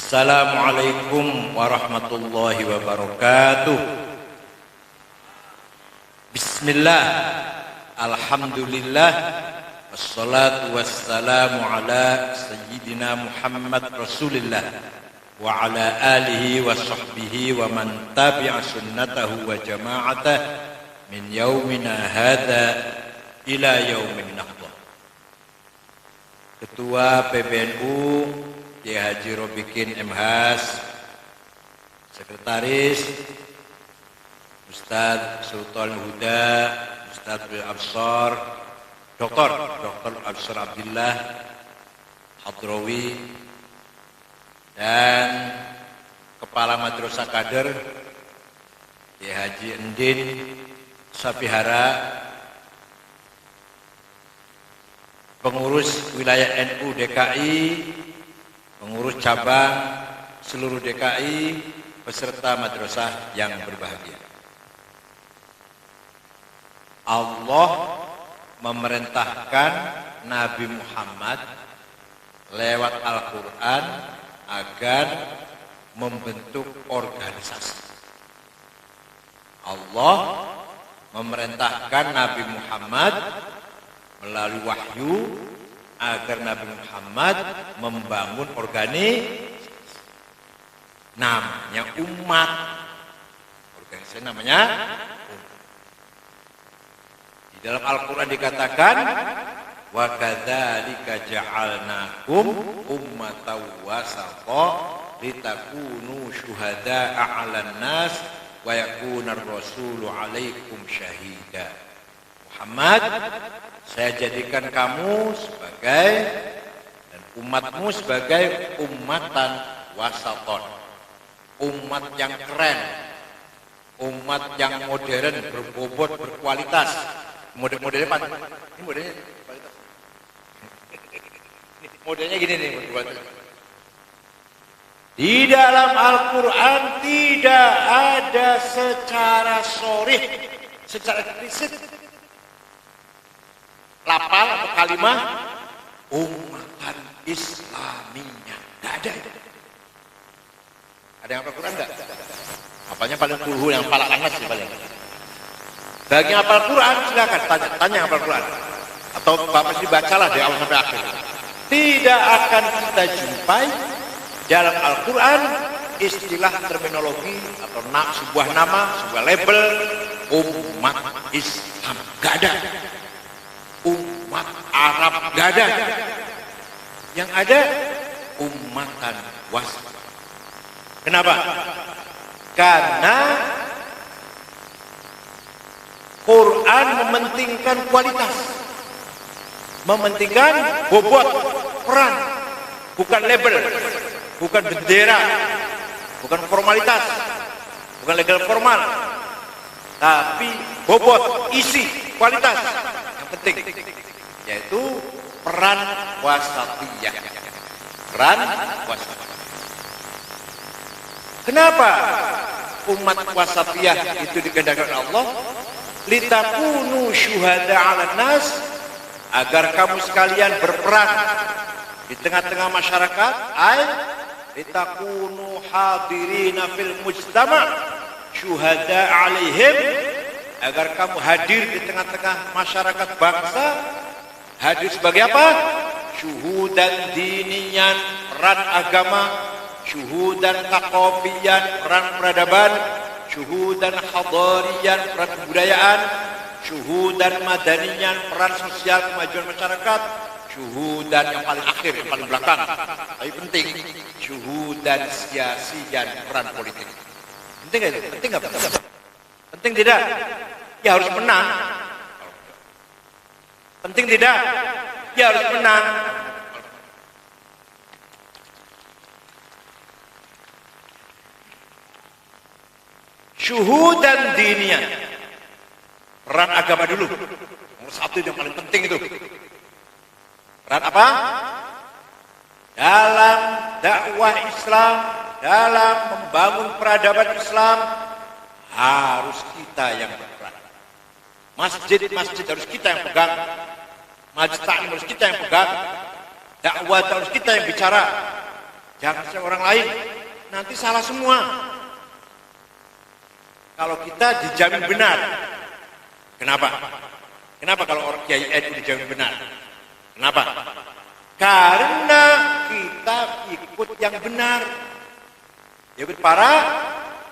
Assalamualaikum warahmatullahi wabarakatuh. Bismillah, alhamdulillah, wassalatu wassalamu ala sayyidina Muhammad Rasulillah wa ala alihi wa sahbihi wa man tabi'a sunnatahu wa jama'atah min yaumina hadha ila yaumin nahdah. Ketua PBNU Kiai Haji Robikin M. Has, Sekretaris Ustadz Sultan Huda, Ustadz Bil Absar, Dr. Absar Abdillah Hadrawi, dan Kepala Madrasah Kader Kiai Haji Endin Sapihara, pengurus wilayah NU DKI, pengurus cabang seluruh DKI, peserta madrasah yang berbahagia. Allah memerintahkan Nabi Muhammad lewat Al-Quran agar membentuk organisasi. Allah memerintahkan Nabi Muhammad melalui wahyu agar Nabi Muhammad membangun organisasi namanya umat. Organisasi namanya umat. Di dalam Al-Quran dikatakan, wa kadzalika ja'alnakum ummatan wasata litakunu syuhada'a 'alan nas wa yakunar rasulu 'alaikum syahida. Muhammad, saya jadikan kamu sebagai dan umatmu sebagai umatan wasaton, umat yang keren, umat yang modern, berbobot, berkualitas. Modelnya apa? Ini modelnya kualitas. Modelnya gini nih, kualitas. Di dalam Al-Quran tidak ada secara sharih, secara eksplisit lapal atau kalimat umatan Islamiyah. Tidak ada. Ada yang Al-Quran enggak? Apanya paling kulhu yang paling anas sih paling. Bagi yang hafal Quran silakan tanya yang hafal Quran, atau Bapak sih bacalah dari awal sampai akhir. Tidak akan kita jumpai dalam Al-Quran istilah terminologi atau sebuah nama, sebuah label umat Islam. Gak ada. Umat Arab gak ada. Yang ada umatan wasat. Kenapa? Karena Quran mementingkan kualitas, mementingkan bobot, peran, bukan label, bukan bendera, bukan formalitas, bukan legal formal, tapi bobot, isi, kualitas yang penting, yaitu peran wasatiyah. Peran wasatiyah. Kenapa umat wasatiyah itu dikehendaki Allah? Litakunu syuhada 'alan nas, agar kamu sekalian berperan di tengah-tengah masyarakat. Litakunu hadirina fil mujtama syuhada 'alaihim, agar kamu hadir di tengah-tengah masyarakat bangsa. Hadir sebagai apa? Syuhudan diniyan, peran agama. Syuhudan taqafiyan, peran peradaban. Syuhudan hadariyan, peran kebudayaan. Syuhudan madaniyan, peran sosial kemajuan masyarakat. Syuhudan yang paling akhir, yang paling belakang tapi penting, syuhudan siasiyan, peran politik. Penting nggak itu? Penting nggak? Penting tidak? Ya harus menang. Penting tidak? Ya harus menang. Syuhudan dinian, peran agama dulu. Nomor satu yang paling penting itu. Peran apa? Dalam dakwah Islam, dalam membangun peradaban Islam, harus kita yang berperan. Masjid-masjid harus kita yang pegang. Majelis taklim harus kita yang pegang. Dakwah harus kita yang bicara. Jangan percaya orang lain, nanti salah semua. Kalau kita dijamin benar. Kenapa? Kenapa kalau orang kiai NU dijamin benar? Kenapa? Karena kita ikut yang benar. Ikut para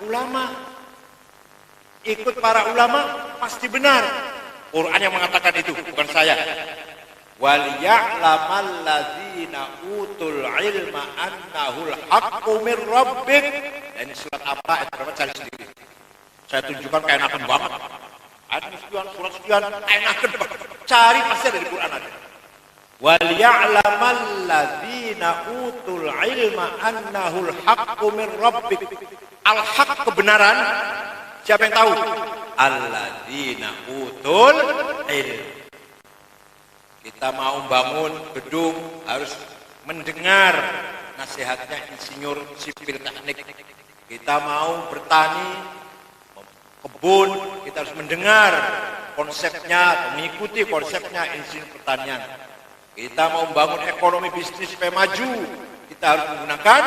ulama. Ikut para ulama pasti benar. Quran yang mengatakan itu, bukan saya. وَلِيَعْلَمَ الَّذِينَ أُوتُوا الْعِلْمَ أَنَّهُ الْحَقُّ مِنْ رَبِّكَ. Dan surat apa? Ayat berapa? Cari sendiri. Saya tunjukkan keenakan banget. Ayat sekian, surat sekian, enakan banget. Cari pasti ada di Quran ada. وَلِيَعْلَمَ الَّذِينَ أُوتُوا الْعِلْمَ أَنَّهُ الْحَقُّ مِنْ رَبِّكَ. Al-haq kebenaran. Siapa yang tahu? Alladzina utul ilm. Kita mau bangun gedung harus mendengar nasihatnya insinyur sipil teknik. Kita mau bertani, kebun, kita harus mendengar konsepnya, mengikuti konsepnya insinyur pertanian. Kita mau membangun ekonomi bisnis supaya maju, kita harus menggunakan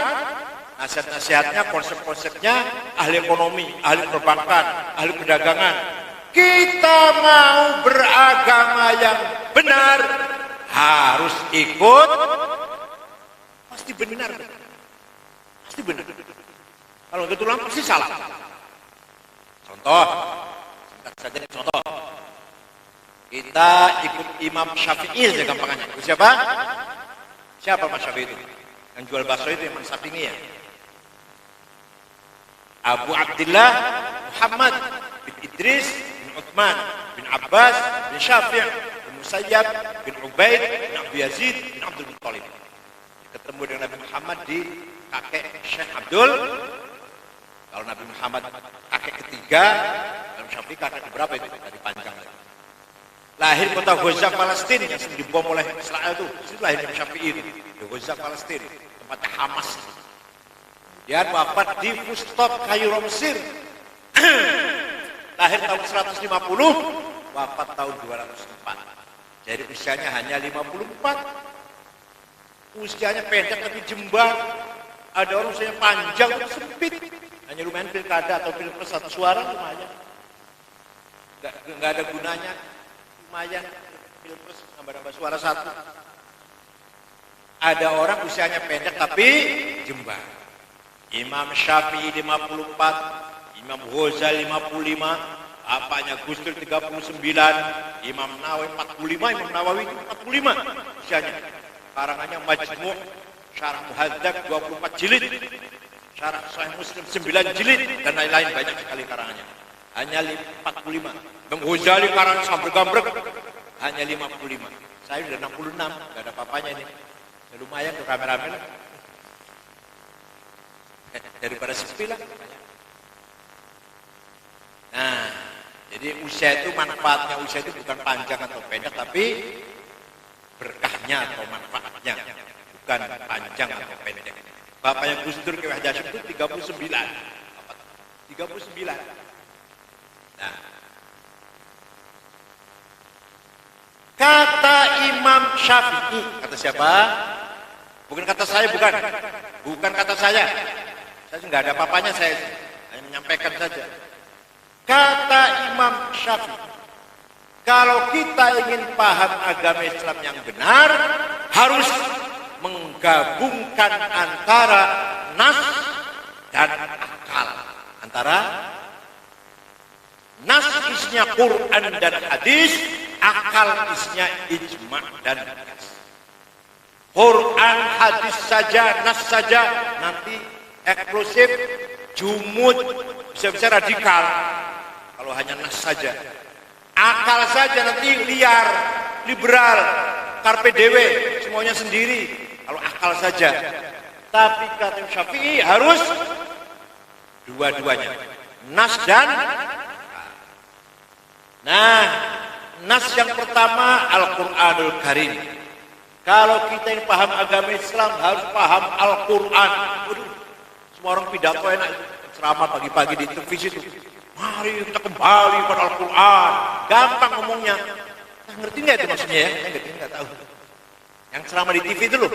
nasihat-nasihatnya, konsep-konsepnya ahli ekonomi, ahli perbankan, ahli perdagangan. Kita mau beragama yang benar, harus ikut, pasti benar. Pasti benar. Kalau nggak tulang pasti salah. Contoh, singkat saja nih contoh. Kita ikut Imam Syafi'i saja gampangannya. Itu siapa? Siapa Mas Syafi'i itu? Yang jual bakso itu Imam Syafi'i ya? Abu Abdullah Muhammad bin Idris bin Uthman bin Abbas bin Syafi' bin Musayyab bin Ubaid bin Abu Yazid bin Abdul Muttalib. Ketemu dengan Nabi Muhammad di kakek Syekh Abdul. Kalau Nabi Muhammad kakek ketiga, Imam Syafi'i kakek keberapa itu? Dari panjang lagi. Lahir kota Gaza Palestina yang sering dibom oleh Israel itu. Itu lahir Imam Syafi'i itu. Di Gaza Palestina, tempatnya Hamas. Dia wafat di Fustot, Kairo, Mesir. Lahir tahun 150, wafat tahun 204. Jadi usianya hanya 54. Usianya pendek tapi jembar. Ada orang usianya panjang tapi sempit. Hanya lumayan pilkada atau pilpres satu suara lumayan. Nggak ada gunanya. Lumayan pilpres nambah-nambah suara satu. Ada orang usianya pendek tapi jembar. Imam Syafi'i 54, Imam Ghazali 55, apanya Gus Dur 39, Imam Nawawi 45, Imam Nawawi 45 usianya. Karangannya Majmu' Syarah Muhadzab 24 jilid, Syarah Sahih Muslim 9 jilid dan lain-lain banyak sekali karangannya. Hanya 45. Imam Ghazali karangan sambrek-gambrek hanya 55. Saya sudah 66, enggak ada apa-apanya ini. Ya, lumayan tuh rame-rame lah. Daripada sepi lah. Nah, jadi usia itu manfaatnya usia itu bukan panjang atau pendek, tapi berkahnya atau manfaatnya, bukan panjang atau pendek. Bapaknya Gus Dur Kiai Haji Hasyim itu 39. 39. Nah, kata Imam Syafi'i, kata siapa? Bukan kata saya, bukan kata saya. Saya nggak ada apa-apanya, saya hanya menyampaikan saja. Kata Imam Syafi'i, kalau kita ingin paham agama Islam yang benar, harus menggabungkan antara nas dan akal. Antara nas isinya Quran dan hadis, akal isinya ijma' dan qiyas. Quran, hadis saja, nas saja, nanti eksklusif, jumud, bisa-bisa radikal. Kalau hanya nas saja. Akal saja nanti liar, liberal, karpe dewe, semuanya sendiri. Kalau akal saja. Tapi kata Syafi'i harus dua-duanya. Nas dan akal. Nah, nas yang pertama Al-Quranul Karim. Kalau kita yang paham agama Islam harus paham Al-Quran. Semua orang pidato enak, ceramah pagi-pagi di televisi itu. Mari kita kembali pada Al-Quran. Gampang ngomongnya. Nah, ngerti nggak itu maksudnya ya? Saya nggak tahu. Yang ceramah di TV itu loh.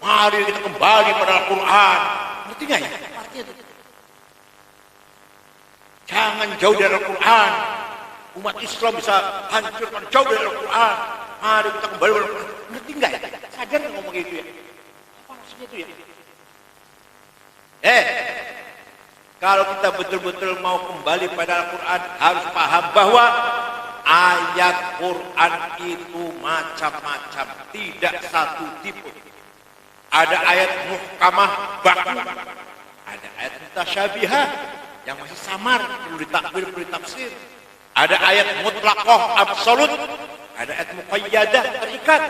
Mari kita kembali pada Al-Quran. Ngerti nggak ya? Artinya itu. Jangan jauh dari Al-Quran. Umat Islam bisa hancur kalau jauh dari Al-Quran. Mari kita kembali pada Al-Quran. Ngerti nggak ya? Sadar nggak ngomong gitu ya? Apa maksudnya itu ya? Kalau kita betul-betul mau kembali pada Al-Quran, harus paham bahwa ayat Quran itu macam-macam, tidak satu tipe. Ada ayat muhkamah baku, ada ayat mutasyabihah yang masih samar, perlu ditakwil, perlu ditafsir. Ada ayat mutlaqah absolut, ada ayat muqayyadah terikat.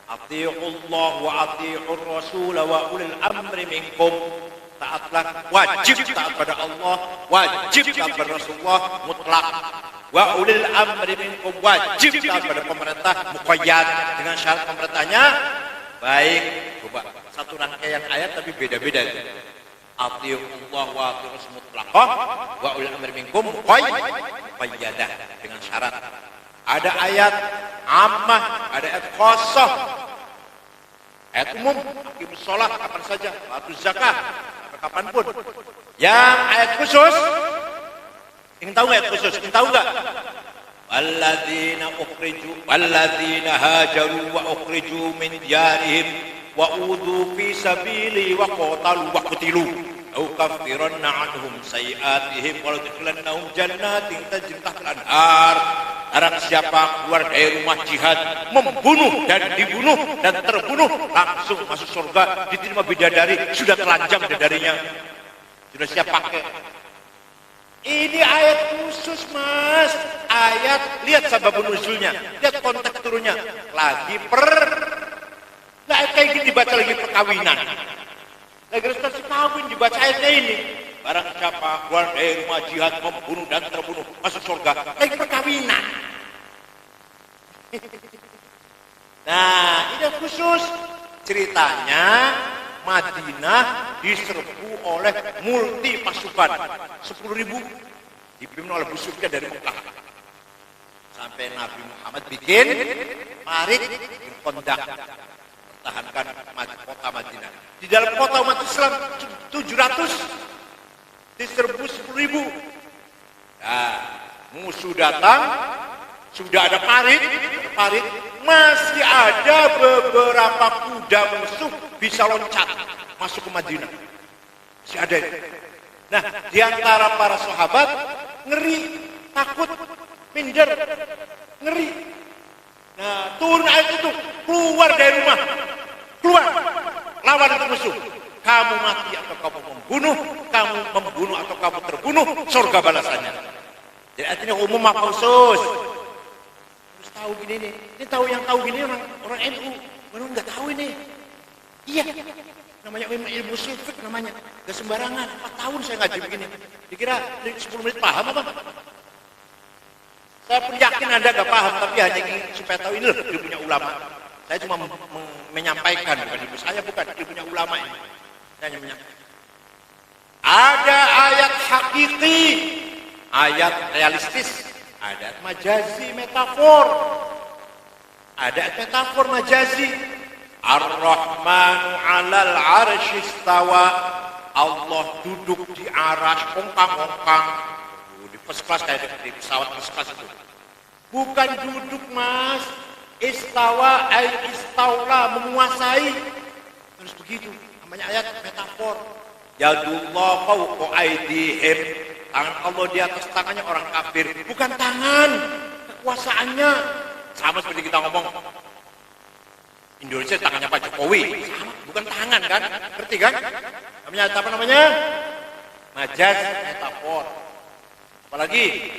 Atii'ullah wa atii'ur rasul wa ulil amri minkum. Taatlah, wajib taat pada Allah, wajib taat pada Rasulullah, mutlak. Wa ulil amri minkum, wajib taat pada pemerintah, muqayyad dengan syarat pemerintahnya baik. Coba satu rangkaian ayat tapi beda-beda. Atii'ullah wa atii'ur rasul mutlaqah wa ulil amri minkum muqayyadah dengan syarat. Ada ayat ammah, ada ayat khassah. Ayat umum, aqimus shalah kapan saja, atuz zakah kapanpun. Yang ayat khusus, ingin tahu ayat khusus? Ingin tahu nggak? Walladzina hajaru wa ukhriju min diyarihim wa udhu fi sabili wa qatalu wa qutilu au kaffiranna anhum sayiatihim wa ladkhilannahum jannatin tajri tahtal anhar. Barang siapa keluar dari rumah jihad, membunuh dan dibunuh dan terbunuh, langsung masuk surga, diterima bidadari, sudah telanjang bidadarinya, sudah siap pakai. Ini ayat khusus mas, ayat, lihat sabab nuzulnya, lihat konteks turunnya, lagi kayak gini dibaca lagi perkawinan, lagi restorasi kawin dibaca ayatnya ini. Barang siapa keluar dari rumah jihad, membunuh dan terbunuh, masuk surga, lagi perkawinan. Nah, ini khusus. Ceritanya Madinah diserbu oleh multi pasukan 10.000 dipimpin oleh Abu Sufyan dari Mekah. Sampai Nabi Muhammad bikin parit kondak pertahankan kota Madinah. Di dalam kota umat Islam 700 diserbu 10.000. Nah, musuh datang, sudah ada parit, masih ada beberapa kuda musuh bisa loncat masuk ke Madinah. Masih ada itu. Nah, di antara para sahabat ngeri, takut, minder, ngeri. Nah, turun ayat itu, keluar dari rumah, keluar, lawan itu musuh. Kamu mati atau kamu membunuh, kamu membunuh atau kamu terbunuh, surga balasannya. Jadi artinya umum apa khusus? Harus tahu gini nih. Ini tahu yang tahu gini orang NU, baru nggak tahu ini. Iya, namanya ilmu sifik namanya, nggak sembarangan. 4 tahun saya ngaji begini. Dikira 10 menit paham apa? Saya pun yakin Anda nggak paham, tapi hanya ingin supaya tahu ini loh ilmunya ulama. Saya cuma menyampaikan, bukan ilmu saya, bukan ilmunya ulama ini. Saya hanya menyampaikan. Ada ayat hakiki, ayat realistis, ada majazi, metafor. Ada metafor majazi. Ar-Rahmanu 'alal 'arsy istawa. Allah duduk di aras, ongkang-ongkang. Di first class kayak di pesawat first class itu. Bukan duduk mas. Istawa ay istaula, menguasai. Harus begitu. Namanya ayat metafor. Yadullah fawqa aydihim. Tangan Allah di atas tangannya orang kafir. Bukan tangan, kekuasaannya. Sama seperti kita ngomong Indonesia tangannya Pak Jokowi. Sama, bukan tangan kan? Ngerti kan? Namanya apa namanya? Majaz, metafor. Apalagi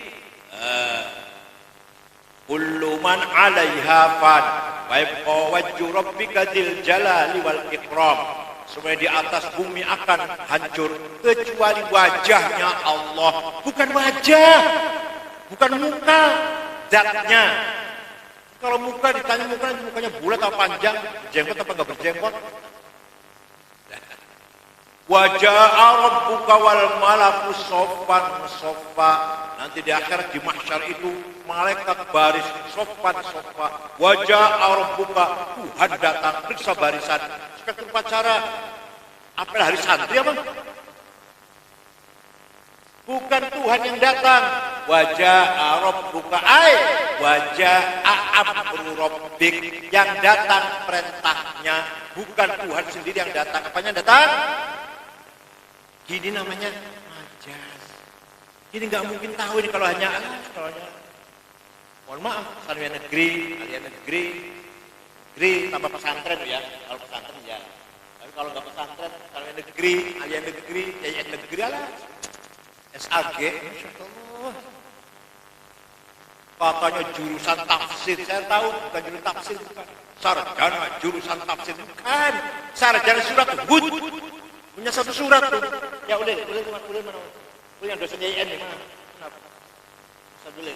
kullu man 'alaiha fan wa yabqa wajhu rabbika dzil jalali wal ikram. Semua di atas bumi akan hancur kecuali wajahnya Allah. Bukan wajah, bukan muka, zatnya. Kalau muka ditanya mukanya bulat atau panjang, berjenggot apa enggak berjenggot? Waja'a rabbuka wal malaku soffan soffa. Nanti di akhirat di mahsyar itu malaikat baris soffan soffa. Waja'a rabbuka, Tuhan datang periksa barisan. Spektrum upacara apel hari santri apa? Bukan Tuhan yang datang. Waja'a rabbuka ay waja'a amru rabbik, yang datang perintahnya, bukan Tuhan sendiri yang datang. Apanya datang? Gini namanya majas. Ini nggak mungkin tahu ini kalau hanya mohon maaf, sarjana negeri, alias negeri tambah pesantren ya. Kalau pesantren ya. Tapi kalau nggak pesantren, sarjana negeri, alias negeri, ya negeri lah. SAG, Masya Allah. Katanya jurusan tafsir, saya tahu bukan jurusan tafsir, bukan. Sarjana jurusan tafsir, bukan. Sarjana surat Hud. Punya satu surat tuh. Ya boleh mana? Punya dosen IAIN di mana? Kenapa? Bisa boleh.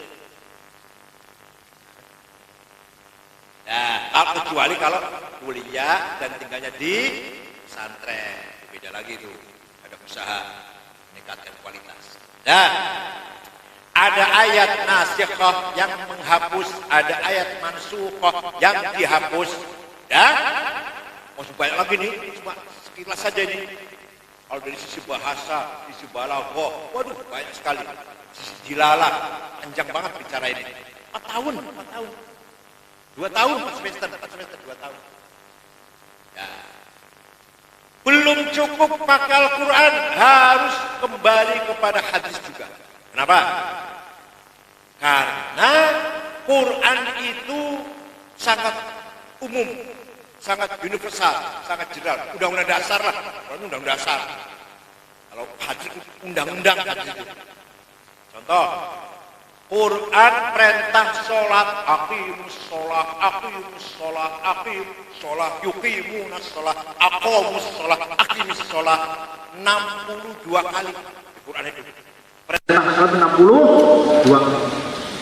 Nah, kalau kecuali kalau kuliah dan tinggalnya di pesantren, beda lagi itu. Ada usaha meningkatkan kualitas. Nah, ada ayat nasikhah yang menghapus, ada ayat mansukhah yang dihapus. Dan masih banyak lagi nih, cuma sekilas saja ini. Kalau dari sisi bahasa, sisi balaghah, waduh banyak sekali. Sisi dilalah, panjang banget bicara ini. 4 tahun. 2 tahun, 4 semester, 2 tahun. Ya. Belum cukup pakai Al-Quran, harus kembali kepada hadis juga. Kenapa? Karena Quran itu sangat umum, sangat universal, sangat general. Undang-undang dasar lah, undang-undang dasar. Kalau hadis undang-undang hadis itu. Contoh, Quran perintah sholat, aqimus sholat, yuqimunas sholat, aqamus sholat, aqimis sholat, 62 kali di Quran itu. Perintah sholat 62 kali.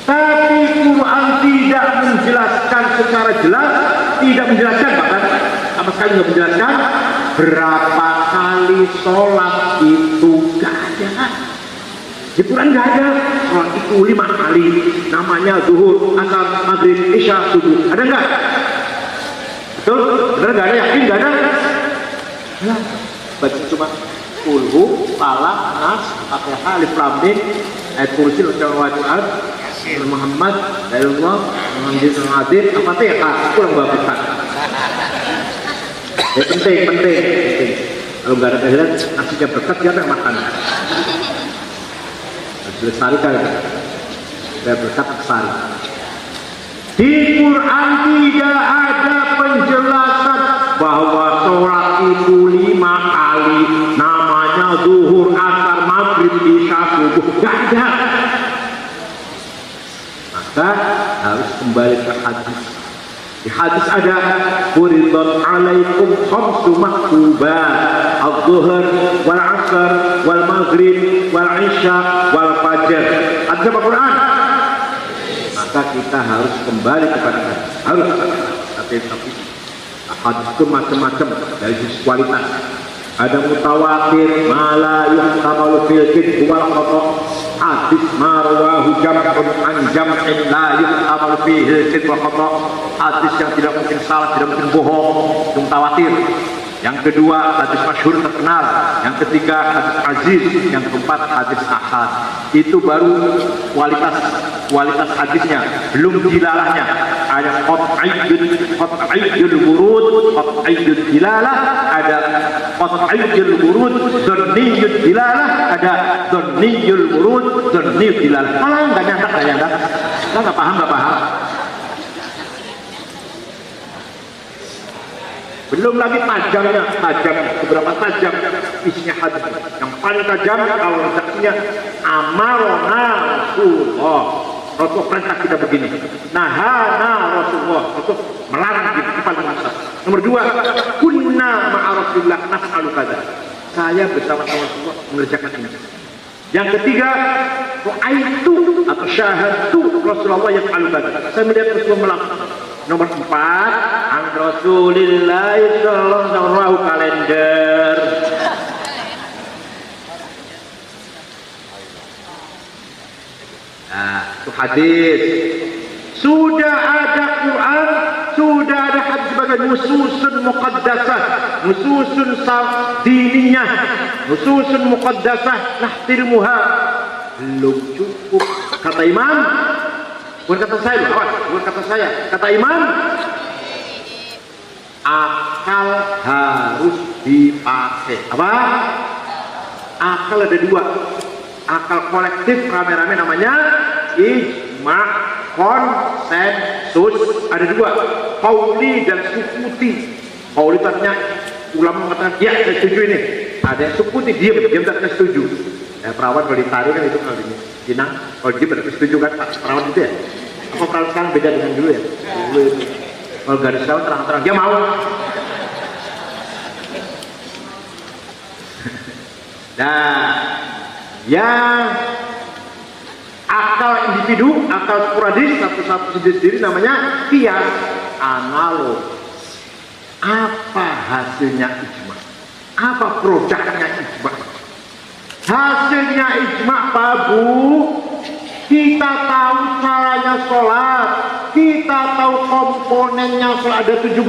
Tapi Quran tidak menjelaskan secara jelas, tidak menjelaskan bahkan sama sekali tidak menjelaskan berapa kali sholat itu. Gak ada. Di Quran gak ada. Sholat itu 5 kali. Namanya zuhur, asar, maghrib, isya, subuh. Ada nggak? Betul? Benar nggak ada? Yakin nggak ada? Ya. Baca cuma kulhu, falaq, nas, fatihah, alif lam mim, ayat kursi, al-jawab, Muhammad, Rasulullah, Muhammad Nadir, Al-Fatihah, kurang baguskan. Ya, penting. Kalau nggak ada kehadiran, nasinya berkat, siapa yang makan? Dilestarikan, saya berkat sari. Di Quran tidak ada penjelasan bahwa sholat itu 5 kali, namanya zuhur, asar, maghrib, isya, subuh. Gak ada. Maka harus kembali ke hadis. Di hadis ada furidat alaikum khamsu maktubat al-zuhur wal asar wal maghrib wal isya wal fajr. Ada apa Quran? Maka kita harus kembali kepada hadis. Harus. Tapi hadis itu macam-macam dari sisi kualitas. Ada mutawatir, mala yuhtamalu fil kidh wal khata. Hadis marwahu jam'un an jam'in la yuhtamalu fihi kidh wal khata. Hadis yang tidak mungkin salah, tidak mungkin bohong, itu mutawatir. Yang kedua, hadis masyhur terkenal. Yang ketiga, hadis aziz. Yang keempat, hadis ahad. Itu baru kualitas hadisnya, belum dilalahnya. Ada qat'iyyul wurud, qat'iyyul dilalah, ada qat'iyyul wurud, dzanniyyul dilalah, ada dzanniyyul wurud, dzanniyyul dilalah. Kalau enggak nyata. Kita enggak paham. Belum lagi tajam, seberapa tajam isinya hadis. Yang paling tajam kalau redaksinya amarona Rasulullah. Rasul perintah kita begini. Nahana Rasulullah. Rasul melarang kita, itu paling besar. Nomor 2, kunna ma'a Rasulullah naf'alu kadza. Saya bersama-sama Rasulullah mengerjakan ini. Yang ketiga, ra'aitu atau syahadtu Rasulullah yang kadza. Saya melihat Rasulullah melakukan. Nomor 4, an Rasulillah sallallahu kalender. Nah, itu hadis. Sudah ada Quran, sudah ada hadis sebagai nususun muqaddasah, nususun diniyah, nususun muqaddasah nahtirmuha. Belum cukup. Kata Imam, bukan kata saya, bukan kata saya, kata Imam, akal harus dipakai. Apa? Akal ada dua. Akal kolektif rame-rame namanya ijma, konsensus. Ada dua, qauli dan sukuti. Qauli artinya ulama mengatakan ya saya setuju ini. Ada yang sukuti, diam tak setuju. Ya, perawan kalau ditarik kan itu kalau di Cina, kalau dia berarti setuju kan Pak perawan itu ya. Apa perawan sekarang beda dengan dulu ya? Dulu itu kalau garis lawan terang-terang dia mau. Nah, yang akal individu, akal sporadis satu-satu sendiri namanya kias, analog. Apa hasilnya ijma? Apa produknya ijma? Hasilnya ijma Pak Bu, kita tahu caranya sholat, kita tahu komponennya sholat ada 17.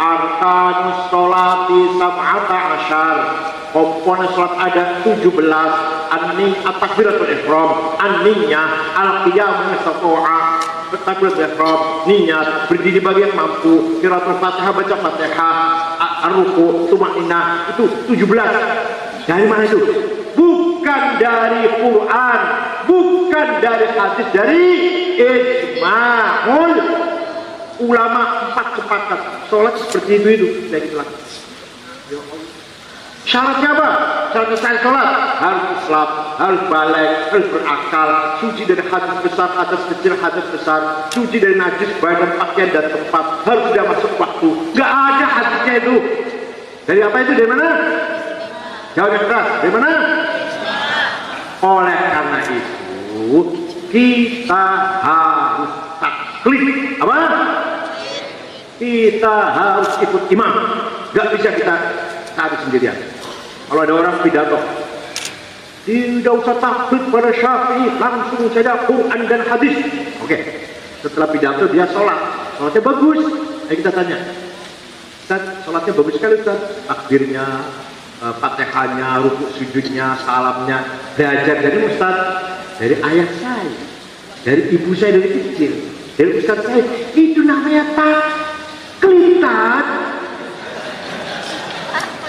Arkanus sholati sab'ata asyar, komponen sholat ada 17. An-ni at-takbiratul ihram, an-niyah al-qiyam istata'a, takbiratul ihram, niat berdiri bagi yang mampu, qiraatul Fatihah baca Fatihah, ar-ruku, tumaninah, itu 17. Dari mana itu? Bukan dari Quran, bukan dari hadis, dari ijma'ul ulama. 4 sepakat sholat seperti itu saya bilang. Ya Allah. Syaratnya apa? Syaratnya saya sholat harus Islam, harus balik, harus berakal, suci dari hadas besar, hadas kecil, hadas besar, suci dari najis badan, pakaian dan tempat, harus sudah masuk waktu. Gak ada hadisnya itu. Dari apa itu? Dari mana? Jawab yang keras. Dari mana? Oleh karena itu kita harus taklid. Apa? Kita harus ikut imam. Gak bisa kita tarik sendirian. Kalau ada orang pidato, tidak usah takut pada Syafi'i, langsung saja Quran dan hadis. Oke. Setelah pidato dia sholatnya bagus. Kita tanya, Ustaz, sholatnya bagus sekali Ustaz. Takbirnya, Fatihahnya, rukuk sujudnya, salamnya, belajar dari Ustaz, dari ayah saya, dari ibu saya dari kecil, dari Ustaz saya. Itu namanya taklidan.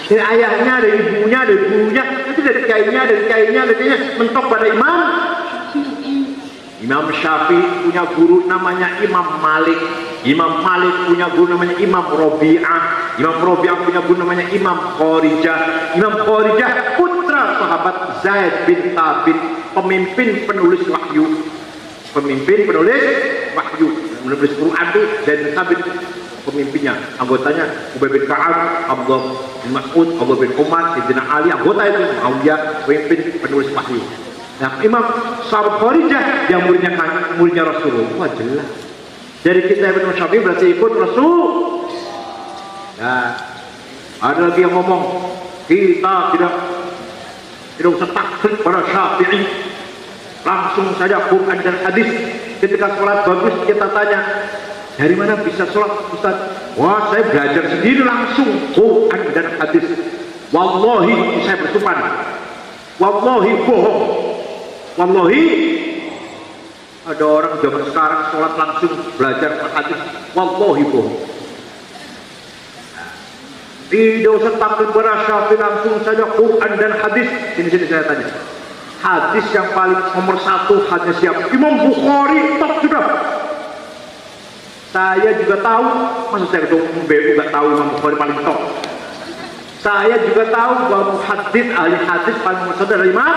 Dari ayahnya, dari ibunya, dari gurunya, itu dari kayaknya, mentok pada Imam Syafi'i punya guru namanya Imam Malik. Imam Malik punya guru namanya Imam Robi'ah. Imam Robi'ah punya guru namanya Imam Khorijah. Imam Khorijah putra sahabat Zaid bin Thabit, pemimpin penulis wahyu. Pemimpin penulis wahyu, menulis Quran itu Zaid bin Thabit pemimpinnya. Anggotanya Ubay bin Ka'ab, Abdullah bin Mas'ud, Abdullah bin Umar, Sayyidina Ali, anggota itu Muawiyah, pemimpin penulis wahyu. Nah, Imam sahabat Khorijah yang muridnya Rasulullah. Wah, jelas. Dari kita Imam Syafi'i berarti ikut Rasul. Nah, ada lagi yang ngomong kita tidak usah takut pada Syafi'i, langsung saja Quran dan hadis. Ketika sholat bagus kita tanya, dari mana bisa sholat Ustaz? Wah, saya belajar sendiri langsung Quran dan hadis. Wallahi, saya bersumpah, wallahi bohong. Wallahi, ada orang zaman sekarang sholat langsung belajar hadis. Wallahi bohong. Tidak usah takut pada Syafi'i, langsung saja Quran dan hadis. Sini saya tanya, hadis yang paling nomor 1 hadis siapa? Imam Bukhari, top sudah. Saya juga tahu, masa saya ketemu BU gak tahu Imam Bukhari paling top. Saya juga tahu bahwa muhaddits, ahli hadis paling nomor 1 adalah Imam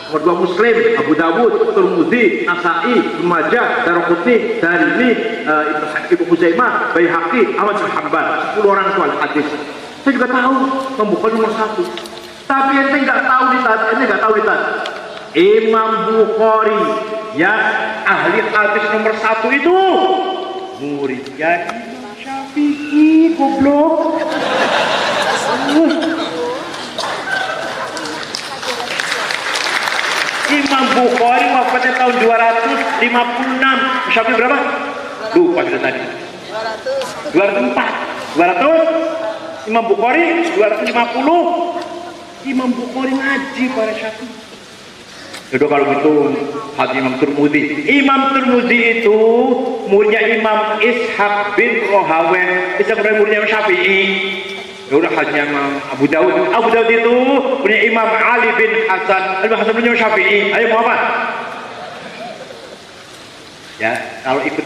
nomor 2 Muslim, Abu Dawud, Tirmidzi, Nasa'i, Ibnu Majah, Daraqutni, Darimi, Ibnu Khuzaimah, Baihaqi, Ahmad bin Hanbal. 10 orang itu ahli hadis. Saya juga tahu Imam Bukhari nomor 1. Tapi ente nggak tahu di tas. Imam Bukhari yang ahli hadis nomor 1 itu muridnya Imam Syafi'i, goblok. Imam Imam Bukhari wafatnya tahun 256. Syafi'i berapa? Lupa sudah tadi. 204. Imam Bukhari 250. Imam Bukhari ngaji para Syafi'i. Jadi kalau gitu hadis Imam Tirmidzi. Imam Tirmidzi itu muridnya Imam Ishaq bin Rahawayh. Ishaq bin muridnya Syafi'i. Ya udah hadisnya Imam Abu Daud. Abu Daud itu punya Imam Ali bin Hasan. Ali bin Hasan punya Syafi'i. Ayo mau apa? Ya, kalau ikut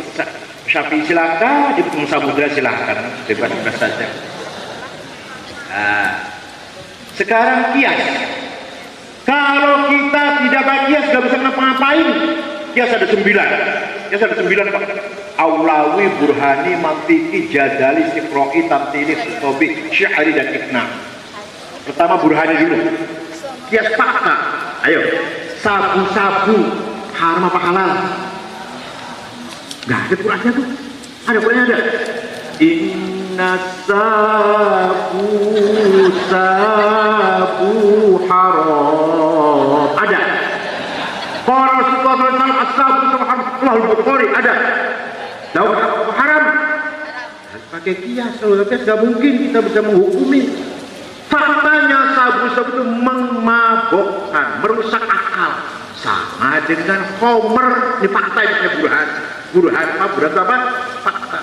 Syafi'i silakan, ikut Samudra silakan, bebas-bebas saja. Nah, sekarang kias. Kalau kita tidak pakai kias, nggak bisa ngapa-ngapain. Kias ada 9. Kias ada 9 Pak. Aulawi, Burhani, Mantiki, Jadali, Sikroi, Tamtili, Sutobi, Syahri, dan Ikna. Pertama Burhani dulu. Kias fakta. Ayo. Sabu-sabu haram apa halal? Nggak ada Qurannya tuh. Ada Qurannya ada. Inna sabu haram. Ada. Para Rasulullah as-sabu haram. Allahul Bukhari ada. Tahu apa haram? Pakai kias. Kalau kias nggak mungkin kita bisa menghukumi. Faktanya sabu-sabu itu memabukkan, merusak akal. Sama dengan Homer. Ini fakta ini Burhan. Burhan apa? Fakta.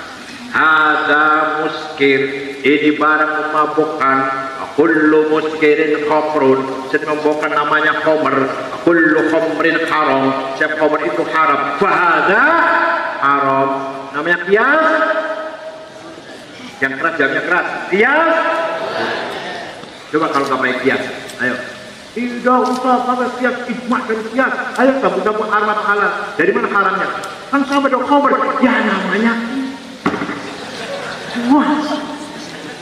Ada muskir. Ini barang memabukkan. Kullu muskirin khamrun. Setiap memabukkan namanya Homer. Kullu khamrin haram. Setiap Homer itu haram. Fahada haram. Namanya kias. Yang keras, jamnya keras. Kias. Coba kalau nggak pakai kias. Ayo. Tidak usah pakai kias, ijma dan kias. Ayo sabu-sabu haram atau halal. Dari mana haramnya? Kan sama dong Homer. Ya namanya. Wah.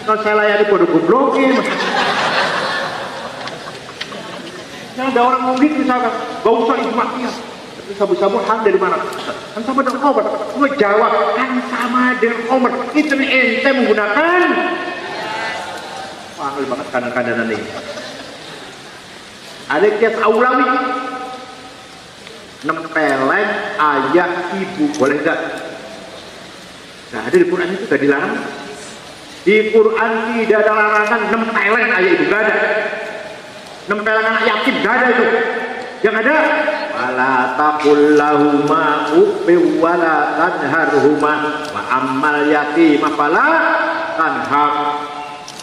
Kalau saya layani kode goblokin. Yang ada orang ngomong gitu misalkan, gak usah ijma kias. Sabu-sabu haram dari mana? Kan sama dengan Homer. Gue jawab, kan sama dengan Homer. Itu ente menggunakan. Panggil banget kanan-kanan ini. Ada kias aulawi. Nempeleng ayah ibu. Boleh enggak? Nah, ada di Quran itu gak dilarang. Di Quran tidak ada larangan nempeleng ayah ibu. Gak ada. Nempeleng anak yatim. Gak ada itu. Yang ada wala taqul lahuma uffin wala tanharhuma wa ammal yatima fala tanhar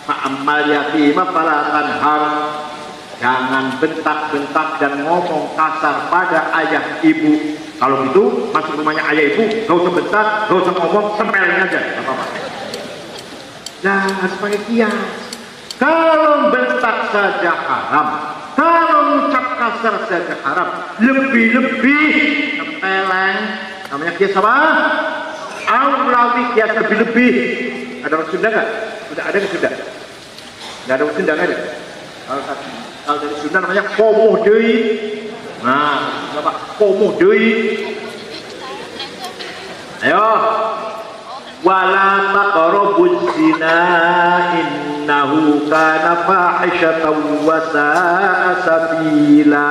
fa ammal yatima fala tanhar. Jangan bentak-bentak dan ngomong kasar pada ayah ibu. Kalau gitu masuk rumahnya ayah ibu, gak usah bentak, gak usah ngomong, tempelin aja, gak apa-apa. Nah, harus pakai kias. Kalau bentak saja haram, kalau ucap kasar saja haram, lebih-lebih tempeleng. Namanya kias apa? Aulawi, kias lebih-lebih. Ada orang Sunda nggak? Sudah ada nggak Sunda? Nggak ada orang Sunda nggak ada? Kalau dari Sunda namanya komoh deui. Nah, apa? Komoh deui. Ayo. Wala taqrabuz zina innahu kana fahishatan wa sa'a sabila.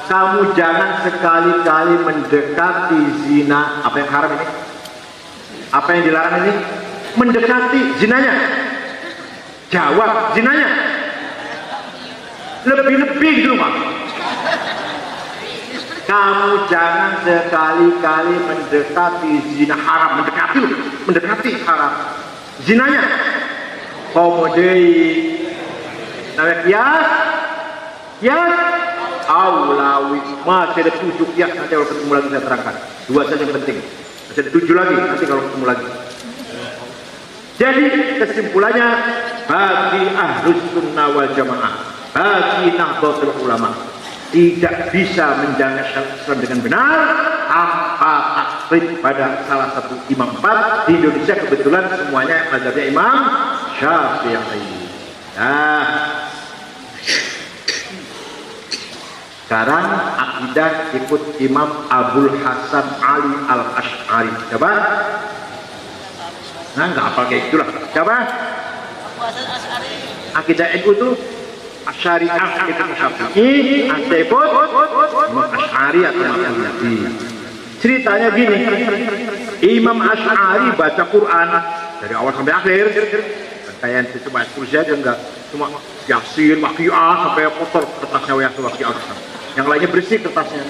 Kamu jangan sekali-kali mendekati zina. Apa yang haram ini? Apa yang dilarang ini? Mendekati zinanya. Jawab zinanya. Lebih-lebih gitu Pak. Kamu jangan sekali-kali mendekati zina haram. Mendekati loh. Mendekati haram. Zinanya komodei. Namanya kias. Kias aulawi. Masih ada 7 kias. Nanti kalau ketemu lagi saya terangkan. 2 saja yang penting. Masih ada 7 lagi. Nanti kalau ketemu lagi. Jadi kesimpulannya bagi ahlus sunnah wal jamaah, bagi nahdlatul ulama, tidak bisa menjaga Islam dengan benar tanpa taklid pada salah satu imam 4 di Indonesia. Kebetulan semuanya mazhabnya Imam Syafi'i. Nah, sekarang akidah ikut Imam Abul Hasan Ali Al-Asy'ari. Coba. Nah, nggak apa kayak itulah. Coba. Akidah NU itu Asyariah itu Syafi'i, Aseput, Imam Asy'ari atau Maturidi. Ceritanya gini, Imam Asy'ari baca Quran dari awal sampai akhir. Kayak itu cuma ekskursi aja, enggak cuma Yasin, Waqiah sampai kotor kertasnya Yasin, Waqiah. Yang lainnya bersih kertasnya.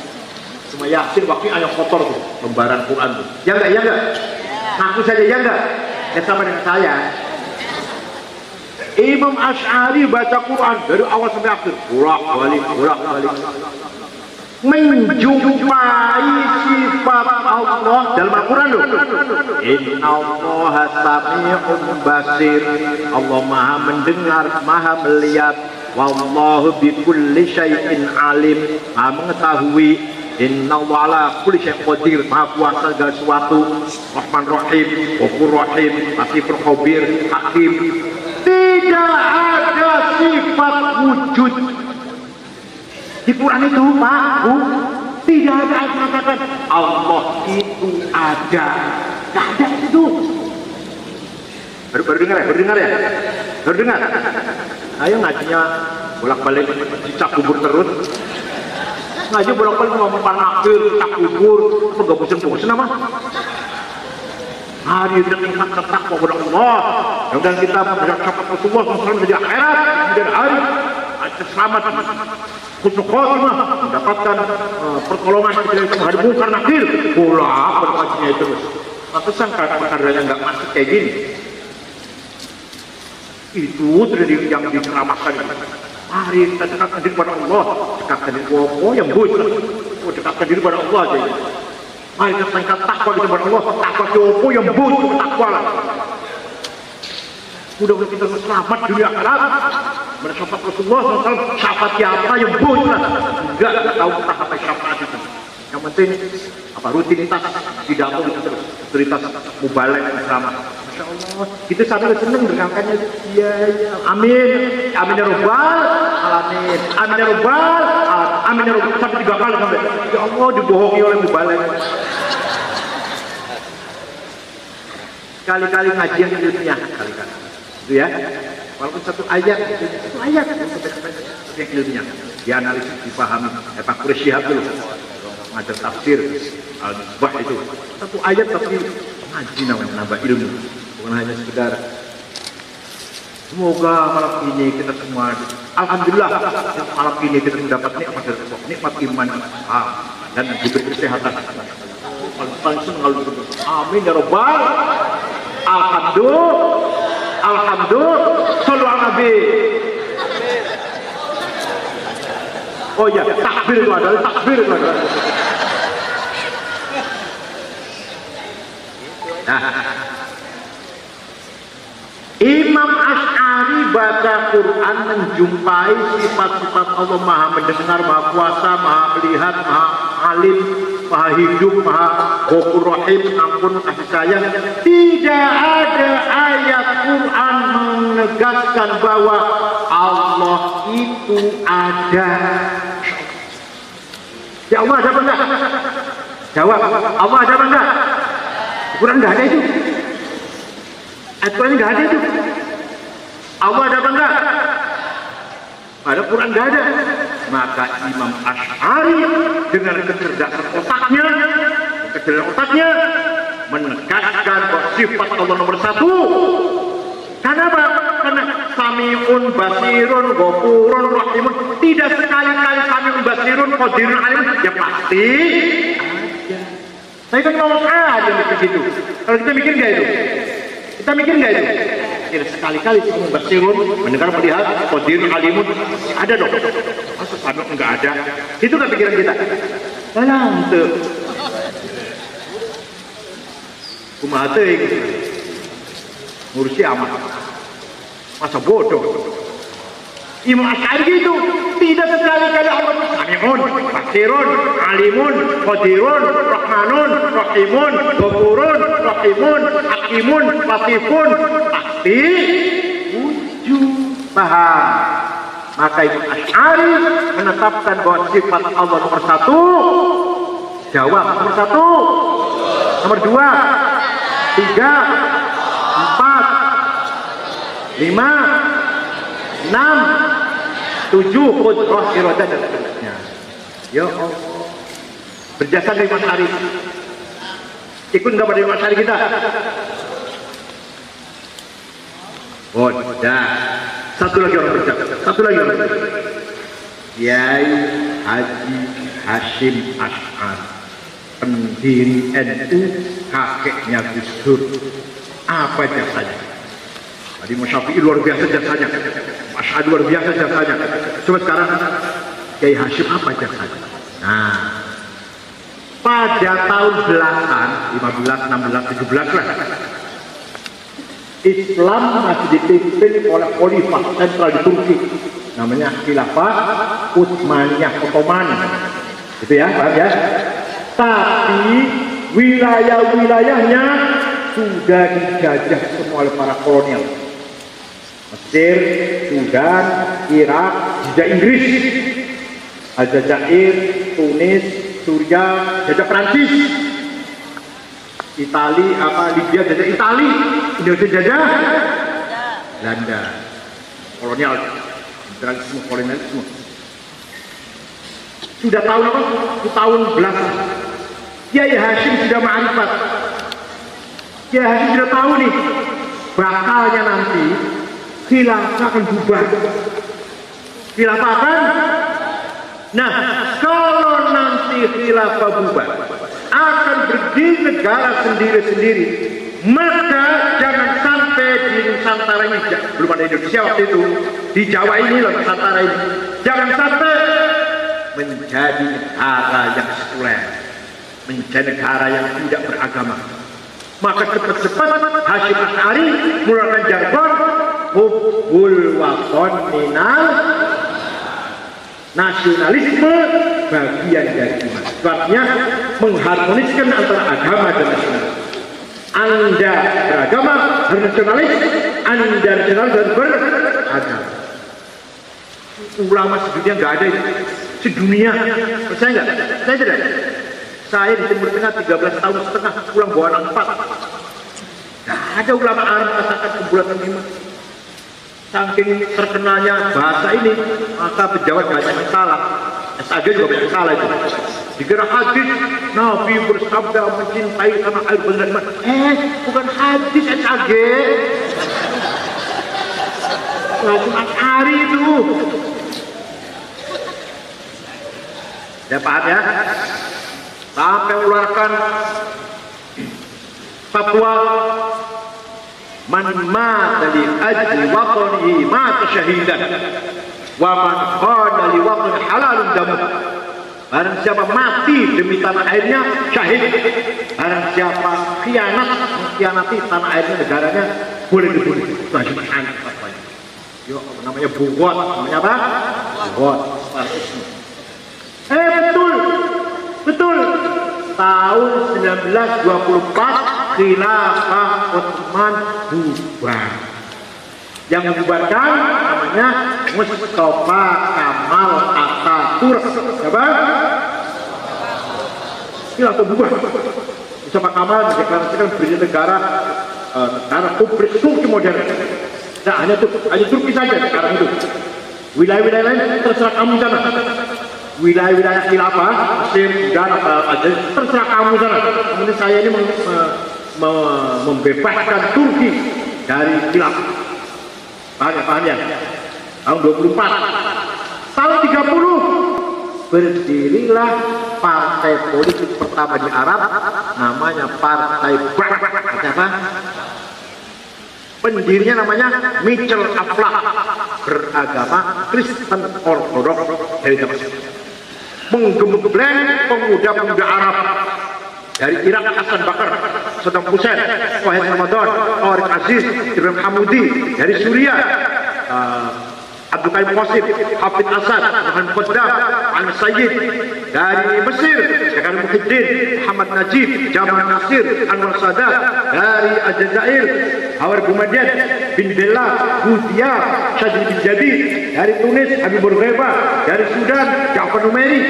Cuma Yasin, Waqiah yang kotor tuh, lembaran Quran tuh. Ya enggak, ya enggak. Ngaku saja ya enggak. Ya sama dengan saya. Imam Asy'ari baca Quran dari awal sampai akhir, bolak-balik, menjumpai sifat Allah dalam Al-Quran loh. Innallaha sami'un basir. Allah Maha mendengar, Maha melihat. Wallahu bikulli syai'in alim. Maha mengetahui. Innallaha ala kulli syai'in qadir. Maha kuasa segala sesuatu. Rahman Rahim, Ghafur Rahim, Latifur Khabir, Hakim. Tidak ada sifat wujud di Quran itu, Pak, Bu. Tidak ada yang mengatakan Allah itu ada. Tidak ada itu. Baru dengar ya? Baru dengar. Ayo ngajinya bolak-balik cicak kubur terus. Ngaji bolak-balik ngomong panakir, cicak kubur, apa gak bosan-bosan apa? Hari dengan takwa kepada Allah, dan kita bersyukur Rasulullah SAW menjadi akhirat, menjadi hari selamat, khusnul khotimah, mendapatkan pertolongan dari hari mungkar nakir. Bola berkajinya itu. Pantesan perkaranya nggak masuk kayak gini. Itu sudah yang diceramahkan. Mari kita dekatkan diri kepada Allah, dekatkan diri yang bocor, dekatkan diri kepada Allah aja. Mari kita sangka takwa di depan Allah, takwa kiopo yang butuh takwa lah. Mudah-mudahan kita selamat dunia akhirat. Bersyafaat Rasulullah SAW, syafaat siapa yang butuh lah. Enggak tahu kita apa syafaat itu. Yang penting apa rutinitas tidak mau itu terus, rutinitas mubalek bersama. Masya Allah, kita sampai senang berangkatnya. Iya, amin, amin ya Rabbal alamin, amin ya Rabbal, amin ya Rabbal, sampai 3 kali sampai. Ya Allah, dibohongi oleh mubalek. Kali-kali ngajian ilmiah, kali-kali, itu ya. Walaupun satu ayat yang ilmiah, dianalisis, dipahami. Pak Quraish Shihab dulu, ngajar tafsir Al-Misbah itu, satu ayat tapi ngaji namanya, nambah ilmu, bukan hanya sekedar. Semoga malam ini kita semua, alhamdulillah, malam ini kita mendapat nikmat dari Allah, nikmat iman, dan diberi kesehatan. Paling senang kalau begitu. Amin ya Rabbal. Alhamdulillah. Shallu ala Nabi. Oh iya, takbir itu adalah takbir itu adalah. Imam Asy'ari baca Quran menjumpai sifat-sifat Allah, Maha mendengar, Maha kuasa, Maha melihat, Maha alim, Maha hidup, Maha Ghafur Rahim, ampun kasih sayang. Tidak ada ayat Quran menegaskan bahwa Allah itu ada. Ya Allah ada apa enggak? Jawab, Allah ada apa enggak? Quran enggak ada itu. Aturannya nggak ada itu. Allah ada apa enggak? Pada Quran nggak ada. Maka Imam Asy'ari dengan kecerdasan otaknya menegaskan bahwa sifat Allah nomor 1. Karena apa? Karena Sami'un, Basirun, Ghafurun, Rahimun. Tidak sekali-kali Sami'un, Basirun, Qadirun, Alimun. Ya pasti ada. Tapi kan ngomong aja begitu. Kalau kita mikir nggak itu? Kita mikir nggak itu? Tidak sekali-kali Sami'un, Basirun, mendengar, melihat, Qadirun, Alimun. Ada dong. Masa Sami'un nggak ada? Itu kan pikiran kita. Tenang tuh. Kumaha teh ngurusi amat. Masa bodoh. Imam Asy'ari gitu. Tidak sekali-kali Allah Sami'un, Basirun, Alimun, Qadirun, Rahmanun, Rahimun, Ghafurun, Rahimun, Hakimun, Latifun. Pasti wujud. Paham? Maka Imam Asy'ari menetapkan bahwa sifat Allah nomor 1. Jawab nomor 1. Nomor 2, 3, 4, 5, 6, tujuh qudrah iradah dan seterusnya. Ya Allah, berjasa dari Mas Ari. Ikut nggak pada Mas Ari kita? Oh, dah. Satu lagi orang berjasa. Satu lagi orang berjasa. Kiai Haji Hashim Ash'ari, pendiri NU, kakeknya Gus Dur. Apa jasanya? Tadi Mas Syafi'i luar biasa jasanya, Mas Ash'ari luar biasa jasanya. Coba sekarang Kiai Hashim apa jasanya? Nah, pada tahun belasan, 15, 16, 17 lah, Islam masih dipimpin oleh khalifah sentral di Turki, namanya Khilafah Utsmaniyah Ottoman, gitu ya, paham ya? Tapi wilayah-wilayahnya sudah dijajah semua oleh para kolonial. Mesir, Sudan, Irak, jajah Inggris, Aljazair, Tunis, Suriah, jajah Prancis, Itali, Libya jajah Itali, Indonesia jajah Belanda. Kolonial, imperialisme, kolonialisme. Sudah tahun apa? Tahun belasan. Kiai Hashim sudah ma'rifat. Kiai Hashim sudah tahu nih, bakalnya nanti khilafah akan bubar. Khilafah akan. Nah, kalau nanti khilafah bubar, akan berdiri negara sendiri-sendiri, maka jangan sampai di Nusantara ini, belum ada Indonesia waktu itu, di Jawa ini loh, Nusantara ini, jangan sampai menjadi negara yang sekuler, menjadi negara yang tidak beragama. Maka cepat-cepat Hashim Ash'ari mengeluarkan jargon hubbul waton minal nasionalisme, bagian dari iman. Sebabnya mengharmoniskan antara agama dan nasionalis. Anda beragama harus nasionalis, Anda nasionalis harus beragama. Ulama sedunia nggak ada itu. Sedunia, percaya nggak? Saya tidak. Saya di Timur Tengah 13 tahun setengah, pulang bawa anak 4. Nggak ada ulama Arab merasakan kebulatan iman. Saking terkenalnya bahasa ini, maka pejabat banyak yang salah. SAG juga banyak yang salah itu. Dikira hadis, Nabi bersabda mencintai tanah air benar iman. Bukan hadis SAG. Langsung Ash'ari itu. Ya paham ya? Sampai mengeluarkan fatwa man mata li ajli watanihi mata syahidan wa man khana li watani halalun damu. Barang siapa mati demi tanah airnya syahid. Barang siapa mengkhianati tanah airnya, negaranya, boleh dibunuh. Itu Hashim Ash'ari fatwanya. Yo, namanya bugot, namanya apa? Bugot. Betul. Tahun 1924 Khilafah Utsman bubar. Yang membubarkan namanya Mustafa Kamal Atatürk. Siapa? Khilafah bubar. Mustafa Kamal mendeklarasikan berdiri negara Republik Turki modern. Nah, hanya Turki saja sekarang itu. Wilayah-wilayah lain terserah kamu sana. Wilayah-wilayah khilafah, Mesir, Sudan, terserah kamu sana. Kemudian saya ini membebaskan Turki dari khilafah. Paham ya? Tahun 24. Tahun 30 berdirilah partai politik pertama di Arab, namanya Partai Ba'ath. Partai apa? Pendirinya namanya Mitchell Aflaq, beragama Kristen Ortodoks dari Damaskus. Menggembleng pemuda-pemuda Arab dari Irak, Hasan Bakar, Saddam Hussein, Wahid Ramadan, Tariq Aziz, Ibrahim Hamudi. Dari Suriah, Abdul Qayyum Qasim, Hafid Asad, Muhammad Qaddam, Al-Sayyid. Dari Mesir, Syekh Muhyiddin, Muhammad Najib, Jamal Nasir, Anwar Sadat. Dari Aljazair, Hawar Boumediene bin Bella, Houthiyah, Syadid bin Jadid. Dari Tunis, Habibur Gheba. Dari Sudan, Ja'far Numeri.